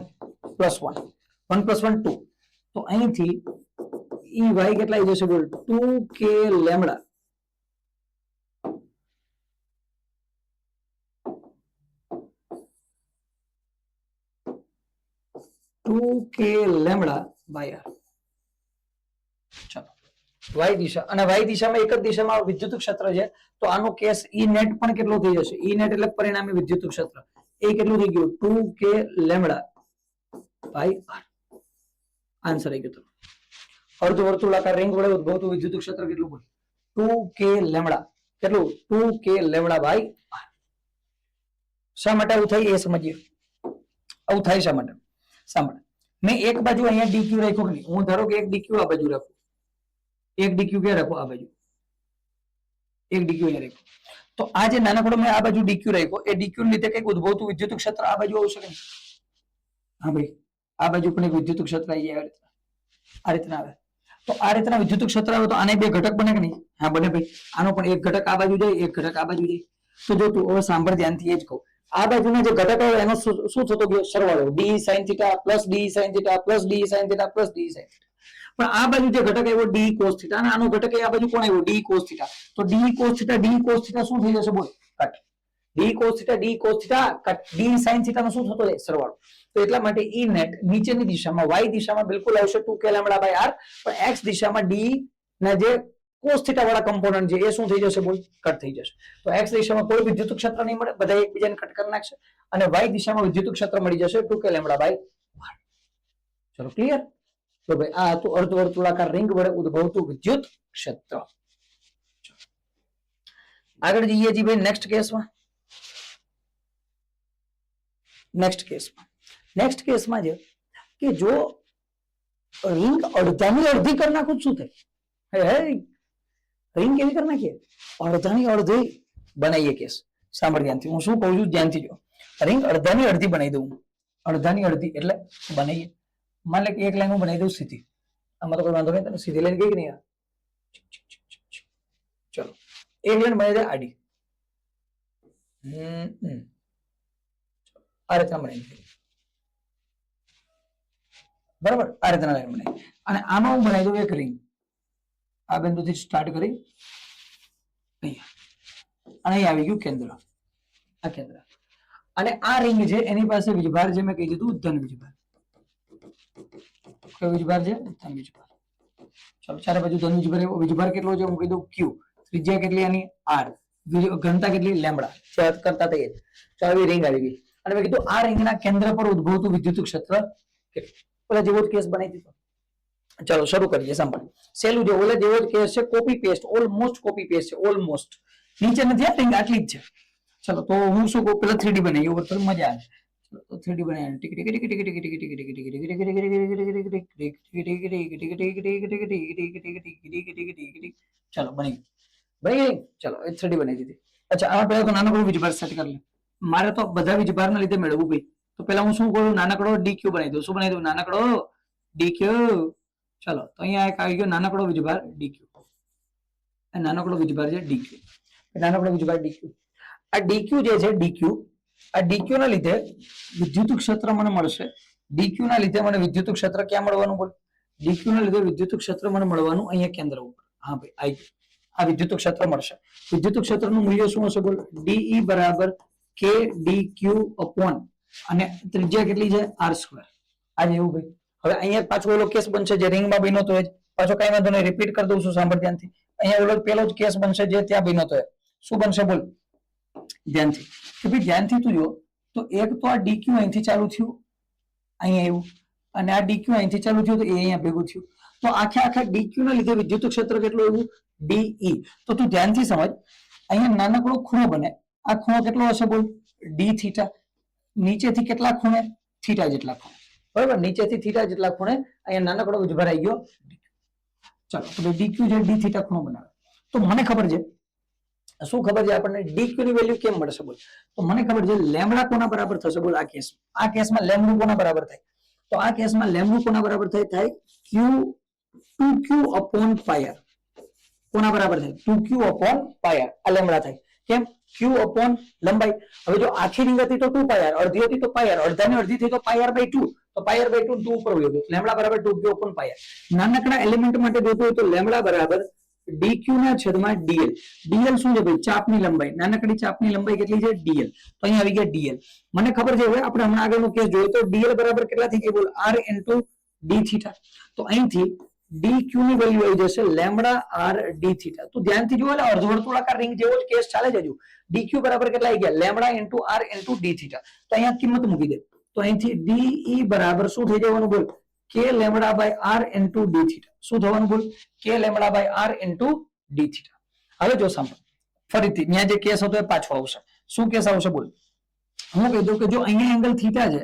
plus 1 1 plus 1 2. તો અહીંથી EY કેટલા આવી જશે બોલ, 2k લેમડા બાય આર. ચાલો y દિશા, અને y દિશામાં એક જ દિશામાં વિદ્યુત ક્ષેત્ર છે તો આનો કેસ E નેટ પણ કેટલો થઈ જશે, E નેટ એટલે પરિણામી વિદ્યુત ક્ષેત્ર એ કેટલું થઈ ગયું 2k lambda by R. Answer આવી ગયો. અર્ધવર્તુળાકાર રિંગ વડે ઉદ્ભવતું વિદ્યુત ક્ષેત્ર કેટલું બોલ, 2k લેમડા, કેટલું 2k લેમડા બાય આર. શા માટે આવું થાય એ સમજીએ. આવું થાય શા માટે, સાંભળ, મેં એક બાજુ અહીંયા ડીક્યુ રાખ્યો કે નહીં, હું ધારો કે એક ડીક્યુ આ બાજુ રાખું, એક ડીક્યુ ક્યાં રાખો, આ બાજુ એક ડીક્યુ અહીંયા રાખ્યો. તો આ જે નાનકડો મેં આ બાજુ ડીક્યુ રાખ્યો, એ ડીક્યુ લીધે કંઈક ઉદ્ભવતું વિદ્યુત ક્ષેત્ર આ બાજુ આવશે કે નહીં. હા ભાઈ આ બાજુ પણ એક વિદ્યુત ક્ષેત્ર આવી જાય આ રીતના આવે. તો આ રીતના વિદ્યુત ક્ષેત્ર આવે તો આને બે ઘટક બને કે નહીં, હા બને ભાઈ. આનો પણ એક ઘટક આ બાજુ જાય, એક ઘટક આ બાજુ જાય. તો જો તું હવે સાંભળ ધ્યાનથી, એ જ કહું, આ બાજુના જે ઘટક આવે એનો શું થતો ગયો સરવાળો, D sine theta plus D sine theta plus D sine theta plus D sine theta. પણ આ બાજુ જે ઘટક આવ્યો ડી કોસ થીટા, અને આનો ઘટક આ બાજુ કોણ આવ્યો ડી કોસ થીટા. તો ડી કોસ થીટા શું થઈ જશે બોલ, cut. D cos theta cut d sine theta નો શું થતો જાય સરવાળો. તો એટલા માટે ઈ નેટ નીચેની દિશામાં y દિશામાં બિલકુલ આવશે 2k લેમ્બડા બાય r, પણ x દિશામાં d ના જે cos થીટા વાળા કમ્પોનન્ટ છે એ શું થઈ જશે બોલ, કટ થઈ જશે. તો x દિશામાં કોઈ વિદ્યુત ક્ષેત્ર નહીં મળે, બધા એકબીજાને કટ કરી નાખશે, અને y દિશામાં વિદ્યુત ક્ષેત્ર મળી જશે 2k લેમ્બડા બાય r. ચલો ક્લિયર. તો ભાઈ આ હતું અર્ધવર્તુળાકાર રિંગ વડે ઉદ્ભવતું વિદ્યુત ક્ષેત્ર. આગળ જઈએ છીએ ભાઈ નેક્સ્ટ કેસમાં. નેક્સ્ટ કેસમાં છે કે જો રિંગ અડધાની અડધી કરી નાખું શું થાય? રિંગ કેવી કરી નાખીએ? અડધાની અડધી બનાવીએ કેસ. સાંભળ ધ્યાનથી, હું શું કહું છું ધ્યાનથી જો. રિંગ અડધાની અડધી બનાવી દઉં. અડધાની અડધી એટલે બનાવીએ. માન લે કે એક લાઈન હું બનાવી દઉં સીધી. આમાં તો કોઈ વાંધો નહીં, તને સીધી લાઈન કઈ નહીં. ચલો એક લાઈન બનાવી દે આડી. આ રીતના બનાવી દે. બરાબર, આ રીતના લાઈન બનાવી. અને આમાં હું બનાવી દઉં એક રિંગ. આ બિંદુથી સ્ટાર્ટ કરી અહીંયા, અને અહીં આવી ગયું કેન્દ્ર. આ કેન્દ્ર અને આ રિંગ છે એની પાસે વીજભાર છે, મેં કહી દીધું ધન વીજભાર. કયો વીજભાર છે? ધન વીજભાર. ચાલો ચારે બાજુ ધન વીજભાર. વીજભાર કેટલો છે હું કહી દઉં ક્યુ. ત્રિજ્યા કેટલી આની? આર. ઘનતા કેટલી? લેમ્બડા. કરતા થઈ ગઈ. ચાલો આવી રિંગ આવી ગઈ. અને મેં કીધું આ રિંગના કેન્દ્ર પર ઉદ્ભવતું વિદ્યુત ક્ષેત્ર કેટલું? ઓલા જેવો જ કેસ બનાવી દીધો. ચલો શરૂ કરીએ. સાંભળ, સહેલું છે. ઓલા જેવો જ કેસ છે, copy paste, almost copy paste છે. ઓલમોસ્ટ નીચે નથી આ રિંગ, આટલી જ છે. ચલો તો હું શું કહું, પેલા 3D બનાવીએ ઉપર તો મજા આવે. તો 3D બનાવીએ. Tick tick tick tick tick tick tick tick tick tick tick. ચલો બની ગઈ. ચલો એ 3D બનાવી દીધી. અચ્છા, આમાં પહેલા તો નાનકડો વીજભાર સેટ કરી લે. મારે તો બધા વીજભારના લીધે મેળવવું ભાઈ. તો પેલા હું શું કરું, નાનકડો ડીક્યુ બનાવી દઉં. શું બનાવી દઉં? નાનકડો ડીક્યુ. ચલો તો અહીંયા એક આવી ગયો નાનકડો વીજભાર ડીક્યુ. નાનકડો વીજભાર છે ડીક્યુ. નાનકડો વીજભાર ડીક્યુ. આ ડીક્યુ જે છે ડીક્યુ, આ ડીક્યુ ના લીધે વિદ્યુત ક્ષેત્ર મને મળશે. ડીક્યુ ના લીધે મને વિદ્યુત ક્ષેત્ર ક્યાં મળવાનું? બોલ. ડીક્યુ ના લીધે વિદ્યુત ક્ષેત્ર મને મળવાનું અહીંયા કેન્દ્ર ઉપર. હા ભાઈ આવી ગયું. આ વિદ્યુત ક્ષેત્ર મળશે. વિદ્યુત ક્ષેત્રનું મૂલ્ય શું હશે? બોલ. ડીઈ બરાબર કે ડી ક્યુ અપોન, અને ત્રિજ્યા કેટલી છે? R square. આજે એવું ભાઈ. હવે અહીંયા પાછો ઓલો કેસ બનશે જે રિંગમાં બન્યો તો પાછો કઈ વાંધો નહીં, રિપીટ કરી દઉં છું. સાંભળ ધ્યાનથી. અહીંયા ઓલો પેલો જ કેસ બનશે જે ત્યાં બન્યો તો. શું બનશે? બોલ ધ્યાનથી. કે ભાઈ ધ્યાનથી તું જો, તો એક તો આ ડીક્યુ અહીંથી ચાલુ થયું, અહીંયા એવું, અને આ ડીક્યુ અહીંથી ચાલુ થયું તો એ અહીંયા ભેગું થયું. તો આખા ડીક્યુ ના લીધે વિદ્યુત ક્ષેત્ર કેટલું એવું? ડીઈ. તો તું ધ્યાનથી સમજ, અહીંયા નાનકડો ખૂણો બને. આ ખૂણો કેટલો હશે? બોલ. D theta. નીચેથી કેટલા ખૂણે? થીટા જેટલા ખૂણે. બરાબર, નીચેથી થીટા જેટલા ખૂણે અહીંયા નાનકડો વીજભાર આવી ગયો. ચાલો તો ડીક્યુ જે ડી થીટા ખૂણો બનાવે. તો મને ખબર છે, શું ખબર છે આપણને? ડીક્યુ ની વેલ્યુ કેમ મળશે? બોલ. તો મને ખબર છે લેમ્બડા કોના બરાબર થશે? બોલ. આ કેસમાં લેમ્બડું કોના બરાબર થાય? તો આ કેસમાં લેમ્બડું કોના બરાબર થાય? ક્યુ 2q અપોન પાયર. કોના બરાબર થાય? 2q upon પાયર. આ લેમ્બડા થાય. કેમ? q અપોન લંબાઈ. હવે જો આખી રિંગ હતી તો 2 પાયર, અડધી હતી તો પાયર, અડધાની અડધી થઈ તો પાયર બાય 2. તો પાયર બાય 2 2 ઉપર વયો ગયો. લેમ્બડા બરાબર 2q અપોન પાયર. નાનકડા એલિમેન્ટ માટે જોતું હોય તો લેમ્બડા બરાબર dq ના છેદમાં dl. dl શું છે ભાઈ? ચાપની લંબાઈ. નાનકડી ચાપની લંબાઈ કેટલી છે? dl. તો અહીંયા આવી ગયા dl. મને ખબર છે હવે આપણે હમણાં આગળનો કેસ જોયો તો dl બરાબર કેટલા થઈ ગયા? બોલ. r into d theta. તો અહીંથી dq ની વેલ્યુ આવી જશે લેમ્બડા r d થીટા. તો ધ્યાનથી જુઓ, એટલે અર્ધવર્તુળાકાર રિંગ જેવો જ કેસ ચાલે છે. હજુ dq બરાબર કેટલા આવી ગયા? Lambda into r into d theta. તો અહીંયા કિંમત મૂકી દે. તો અહીંથી de બરાબર શું થઈ જવાનું? બોલ. k lambda by r into d theta. શું થવાનું? બોલ. k lambda by r into d theta. હવે જો સાંભળ ફરીથી, ત્યાં જે કેસ હતો એ પાછો આવશે. શું કેસ આવશે? બોલ. હું કહી દઉં કે જો અહીંયા એંગલ થીટા છે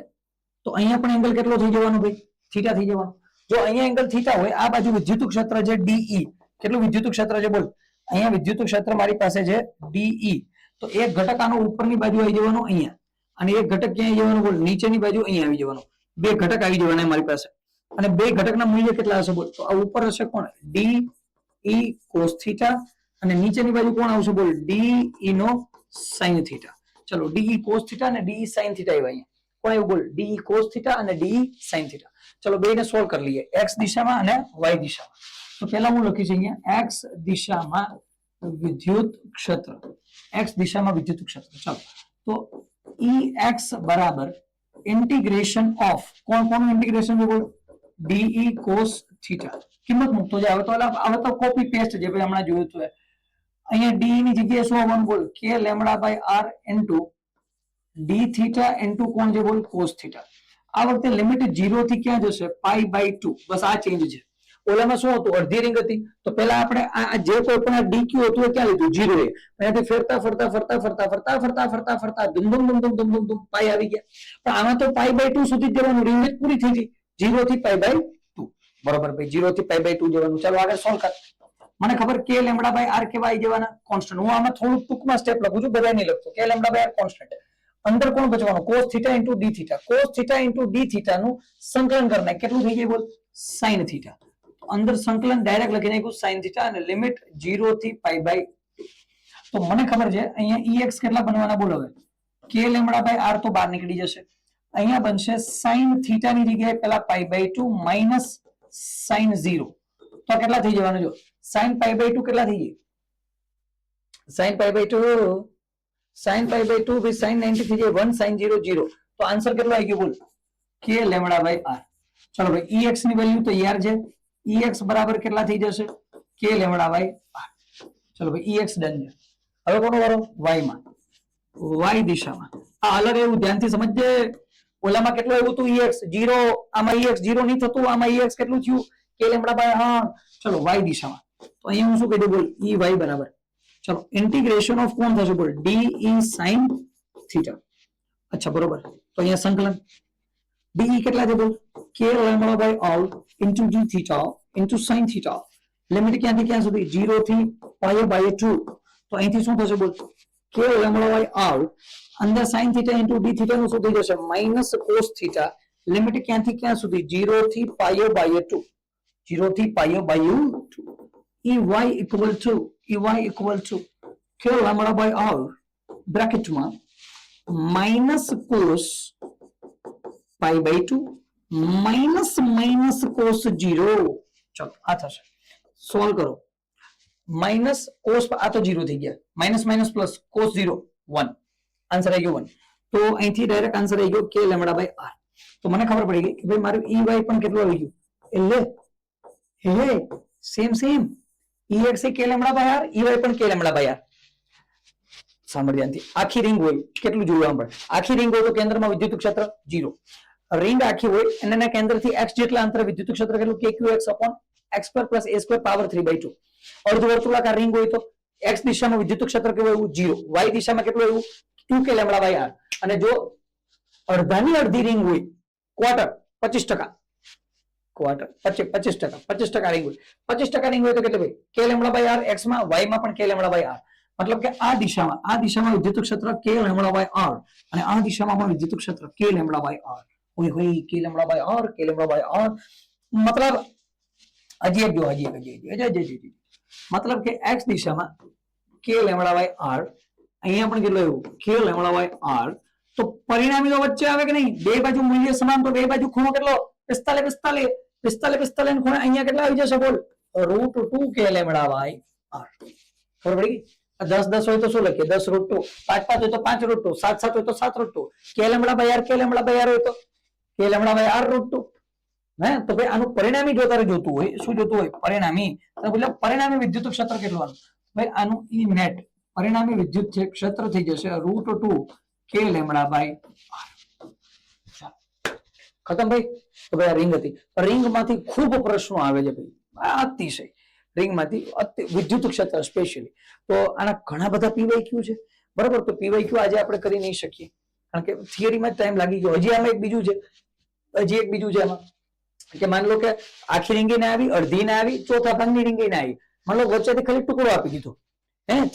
તો અહીંયા પણ એંગલ કેટલો થઈ જવાનો ભાઈ? થીટા થઈ જવાનો. જો અહીંયા એંગલ થીટા હોય, આ બાજુ વિદ્યુત ક્ષેત્ર છે ડીઈ. કેટલું વિદ્યુત ક્ષેત્ર છે? બોલ. અહીંયા વિદ્યુત ક્ષેત્ર મારી પાસે છે ડીઈ. તો એક ઘટક આનો ઉપરની બાજુ આવી જવાનો અહીંયા, અને એક ઘટક ક્યાં આવી જવાનો? બોલ. નીચેની બાજુ અહીંયા આવી જવાનો. બે ઘટક આવી જવાના મારી પાસે, અને બે ઘટકના મૂલ્ય કેટલા હશે? બોલ. તો આ ઉપર હશે કોણ? ડીઈ કોસ થીટા, અને નીચેની બાજુ કોણ આવશે? બોલ. ડીઈ નો સાઇન થીટા. ચલો ડીઈ કોસ થીટા અને ડીઈ સાઇન થીટા આવ્યા અહીંયા. કોણ આવ્યું? બોલ. ડીઈ કોસ થીટા અને ડીઈ સાઇન થીટા. ચલો બેને સોલ્વ કરી લઈએ, એક્સ દિશામાં અને વાય દિશામાં. તો પહેલા હું લખીશ અહીંયા એક્સ દિશામાં વિદ્યુત ક્ષેત્ર. એક્સ દિશામાં વિદ્યુત ક્ષેત્ર. ચલો તો ઈ એક્સ બરાબર ઇન્ટિગ્રેશન ઓફ કોનું ઇન્ટિગ્રેશન છે? બોલ. DE cos theta. કિંમત મૂકતો જાય. હવે તો કોપી પેસ્ટ જે ભાઈ હમણાં જોયું હતું. અહીંયા ડી ની જગ્યાએ શું આવવાનું? બોલ. કે lambda by r into d theta into કોણ છે? બોલ. Cos theta. આ વખતે લિમિટ 0 થી ક્યાં જશે? પાઈ બાય 2. બસ આ ચેન્જ છે. ઓલામાં શું હતું અડધી રિંગ હતી તો પેલા આપણે આ જે કોઈ પણ આ ડીક્યુ હતું એ ક્યાં લીધું 0 એ અહીંયાથી ફેરતા ફરતા ફરતા ફરતા ફરતા ફરતા ફરતા ફરતા ધૂમ ધૂમ ધૂમ ધૂમ ધૂમ ધૂમ પાઈ આવી ગયા પણ આમાં તો પાઈ બાય 2 સુધી જવાનું રિંગ જ પૂરી થઈ ગઈ 0 થી પાઈ બાય 2 બરોબર ભાઈ 0 થી પાઈ બાય 2 જવાનું ચાલો આગળ સોલ્વ કર મને ખબર કે લેમ્ડા બાય આર કેવા આવી જવાના કોન્સ્ટન્ટ હું આમાં થોડું ટૂંકમાં સ્ટેપ લખું છું બધા નહીં લખતો કે લેમ્ડા બાય આર કોન્સ્ટન્ટ અંદર કોણ બચવાનું cos theta into d theta cos theta into d theta નું સંકલન કરનાર કેટલું થઈ જાય બોલ sin થીટા અંદર સંકલન ડાયરેક્ટ લખી નાખ્યું sin થીટા અને લિમિટ 0 થી પાઈ બાય 2 તો મને ખબર છે અહીંયા ex કેટલા બનવાના બોલો હવે k લેમ્ડા બાય r તો બહાર નીકળી જશે અહીંયા બનશે sin થીટા ની જગ્યાએ પેલા પાઈ બાય 2 માઈનસ sin 0 તો કેટલા થઈ જવાનું જો sin પાઈ બાય 2 કેટલા થઈ જાય sin pi by 2 sin pi by 2 with sin 90 થઈ જાય 1 sin 0 0 તો આન્સર કેટલો આવી ગયો બોલ k લેમ્ડા બાય r ચલો ભાઈ ex ની વેલ્યુ તો r છે ex બરાબર કેટલા થઈ જશે k લેમ્ડા બાય r ચલો ભાઈ ex ડન છે હવે કોનો વારો y માં y દિશામાં આ અલગ એવું ધ્યાનથી સમજજે ઓલામાં કેટલું આવ્યું હતું ex 0 આમાં ex 0 નહીં થતું આમાં ex કેટલું થયું k લેમ્ડા બાય r ચલો y દિશામાં તો અહીંયા હું શું કહી દઉં બોલ ey બરાબર चलो इंटीग्रेशन ऑफ कौन था बोल d e sin थीटा अच्छा बरोबर तो यहाँ संकलन d e કેટલા છે બોલ k lambda by r into d theta into sin theta limit ક્યાંથી ક્યાં સુધી 0 થી પાઈ બાય 2 તો અહીંથી શું થશે બોલ k લેમ્ડા બાય r અંદર sin theta into d theta નું શું થઈ જશે માઈનસ cos theta લિમિટ ક્યાંથી ક્યાં સુધી 0 થી પાઈ બાય 2 0 થી પાઈ by 2 ey equal to k lambda by r bracket માં minus cos pi by 2 minus cos 0 ચલો આ થશે સોલ્વ કરો માઈનસ cos આ તો 0 થઈ ગયા minus minus plus cos 0 1 answer આવી ગયો 1 તો અહીંથી ડાયરેક્ટ આન્સર આવી ગયો k lambda by r તો મને ખબર પડી ગઈ કે ભાઈ મારું ey પણ કેટલું આવી ગયું એટલે હે સેમ ex એ k lambda by r ey પણ k લેમ્ડા બાય r સાંભળ ધ્યાનથી આખી રિંગ હોય કેટલું જોયું આપણે આખી રિંગ હોય તો કેન્દ્રમાં વિદ્યુત ક્ષેત્ર 0 રિંગ આખી હોય અને એના કેન્દ્રથી x જેટલા અંતરે વિદ્યુત ક્ષેત્ર કેટલું kqx x square + a² power 3/2 અર્ધવર્તુળાકાર રિંગ હોય તો x દિશામાં વિદ્યુત ક્ષેત્ર કેવું આવ્યું 0 y દિશામાં કેટલું આવ્યું 2k લેમ્ડા બાય r અને જો અડધાની અડધી રિંગ હોય ક્વાર્ટર 25% ક્વાર્ટર 25% રિંગ હોય 25% રિંગ હોય તો કેટલું ભાઈ k lambda by r x માં y માં પણ k લેમ્ડા બાય r મતલબ કે આ દિશામાં વિદ્યુત ક્ષેત્ર k લેમ્ડા બાય r અને આ દિશામાં પણ વિદ્યુત ક્ષેત્ર k લેમ્ડા બાય r હોય k lambda by r k lambda by r મતલબ હજી એક મતલબ કે x દિશામાં k લેમ્ડા બાય r અહીંયા પણ કેટલું આવ્યું k લેમ્ડા બાય r તો પરિણામી તો વચ્ચે આવે કે નહીં બે બાજુ મૂલ્ય સમાન તો બે બાજુ ખૂણો કેટલો 45 ખૂણે અહીંયા કેટલા આવી જશે બોલ √2 k લેમ્ડા બાય r ખબર પડી 10 હોય તો શું લખીએ 10 √2 5 હોય તો 5 √2 7 હોય તો 7 √2 k લેમ્ડા બાય r હોય તો k લેમ્ડા બાય r √2 હે તો ભાઈ આનું પરિણામી જો તારે જોતું હોય શું જોતું હોય પરિણામી તો બોલે પરિણામી વિદ્યુત ક્ષેત્ર કેટલું આનું ભાઈ આનું ઈ નેટ પરિણામી વિદ્યુત ક્ષેત્ર થઈ જશે √2 k લેમ્ડા બાય r ખતમ ભાઈ તો ભાઈ આ રિંગ હતી રિંગ માંથી ખૂબ પ્રશ્નો આવે છે ભાઈ અતિશય રિંગ માંથી વિદ્યુત ક્ષેત્ર સ્પેશિયલી તો આના ઘણા બધા પીવાયક્યુ છે બરાબર તો પીવાયક્યુ આજે આપણે કરી નહીં શકીએ કારણ કે થિયરીમાં જ ટાઈમ લાગી ગયો હજી આમાં એક બીજું છે આમાં કે માન લો કે આખી રિંગે ના આવી અડધી ના આવી ચોથા ભાગની રિંગે ના આવી માન લો વચ્ચેથી ખાલી ટુકડો આપી દીધો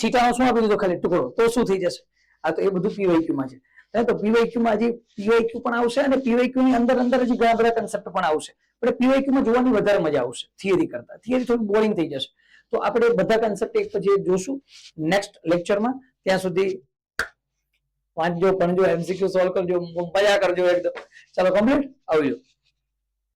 થીટાનો શું આપી દીધો ખાલી ટુકડો તો શું થઈ જશે આ તો એ બધું પીવાયક્યુ માં છે તો પીવાયક્યુ માં હજી પીવાયક્યુ પણ આવશે અને પીવાયક્યુ ની અંદર હજી ઘણા બધા કન્સેપ્ટ પણ આવશે પણ પીવાયક્યુ માં જોવાની વધારે મજા આવશે થિયરી કરતા થિયરી થોડી બોરિંગ થઈ જશે તો આપણે બધા કન્સેપ્ટ એક પછી જોશું નેક્સ્ટ લેક્ચરમાં ત્યાં સુધી વાંચજો પણજો એમસીક્યુ સોલ્વ કરજો મજા કરજો એકદમ ચાલો કમ્પ્લીટ આવજો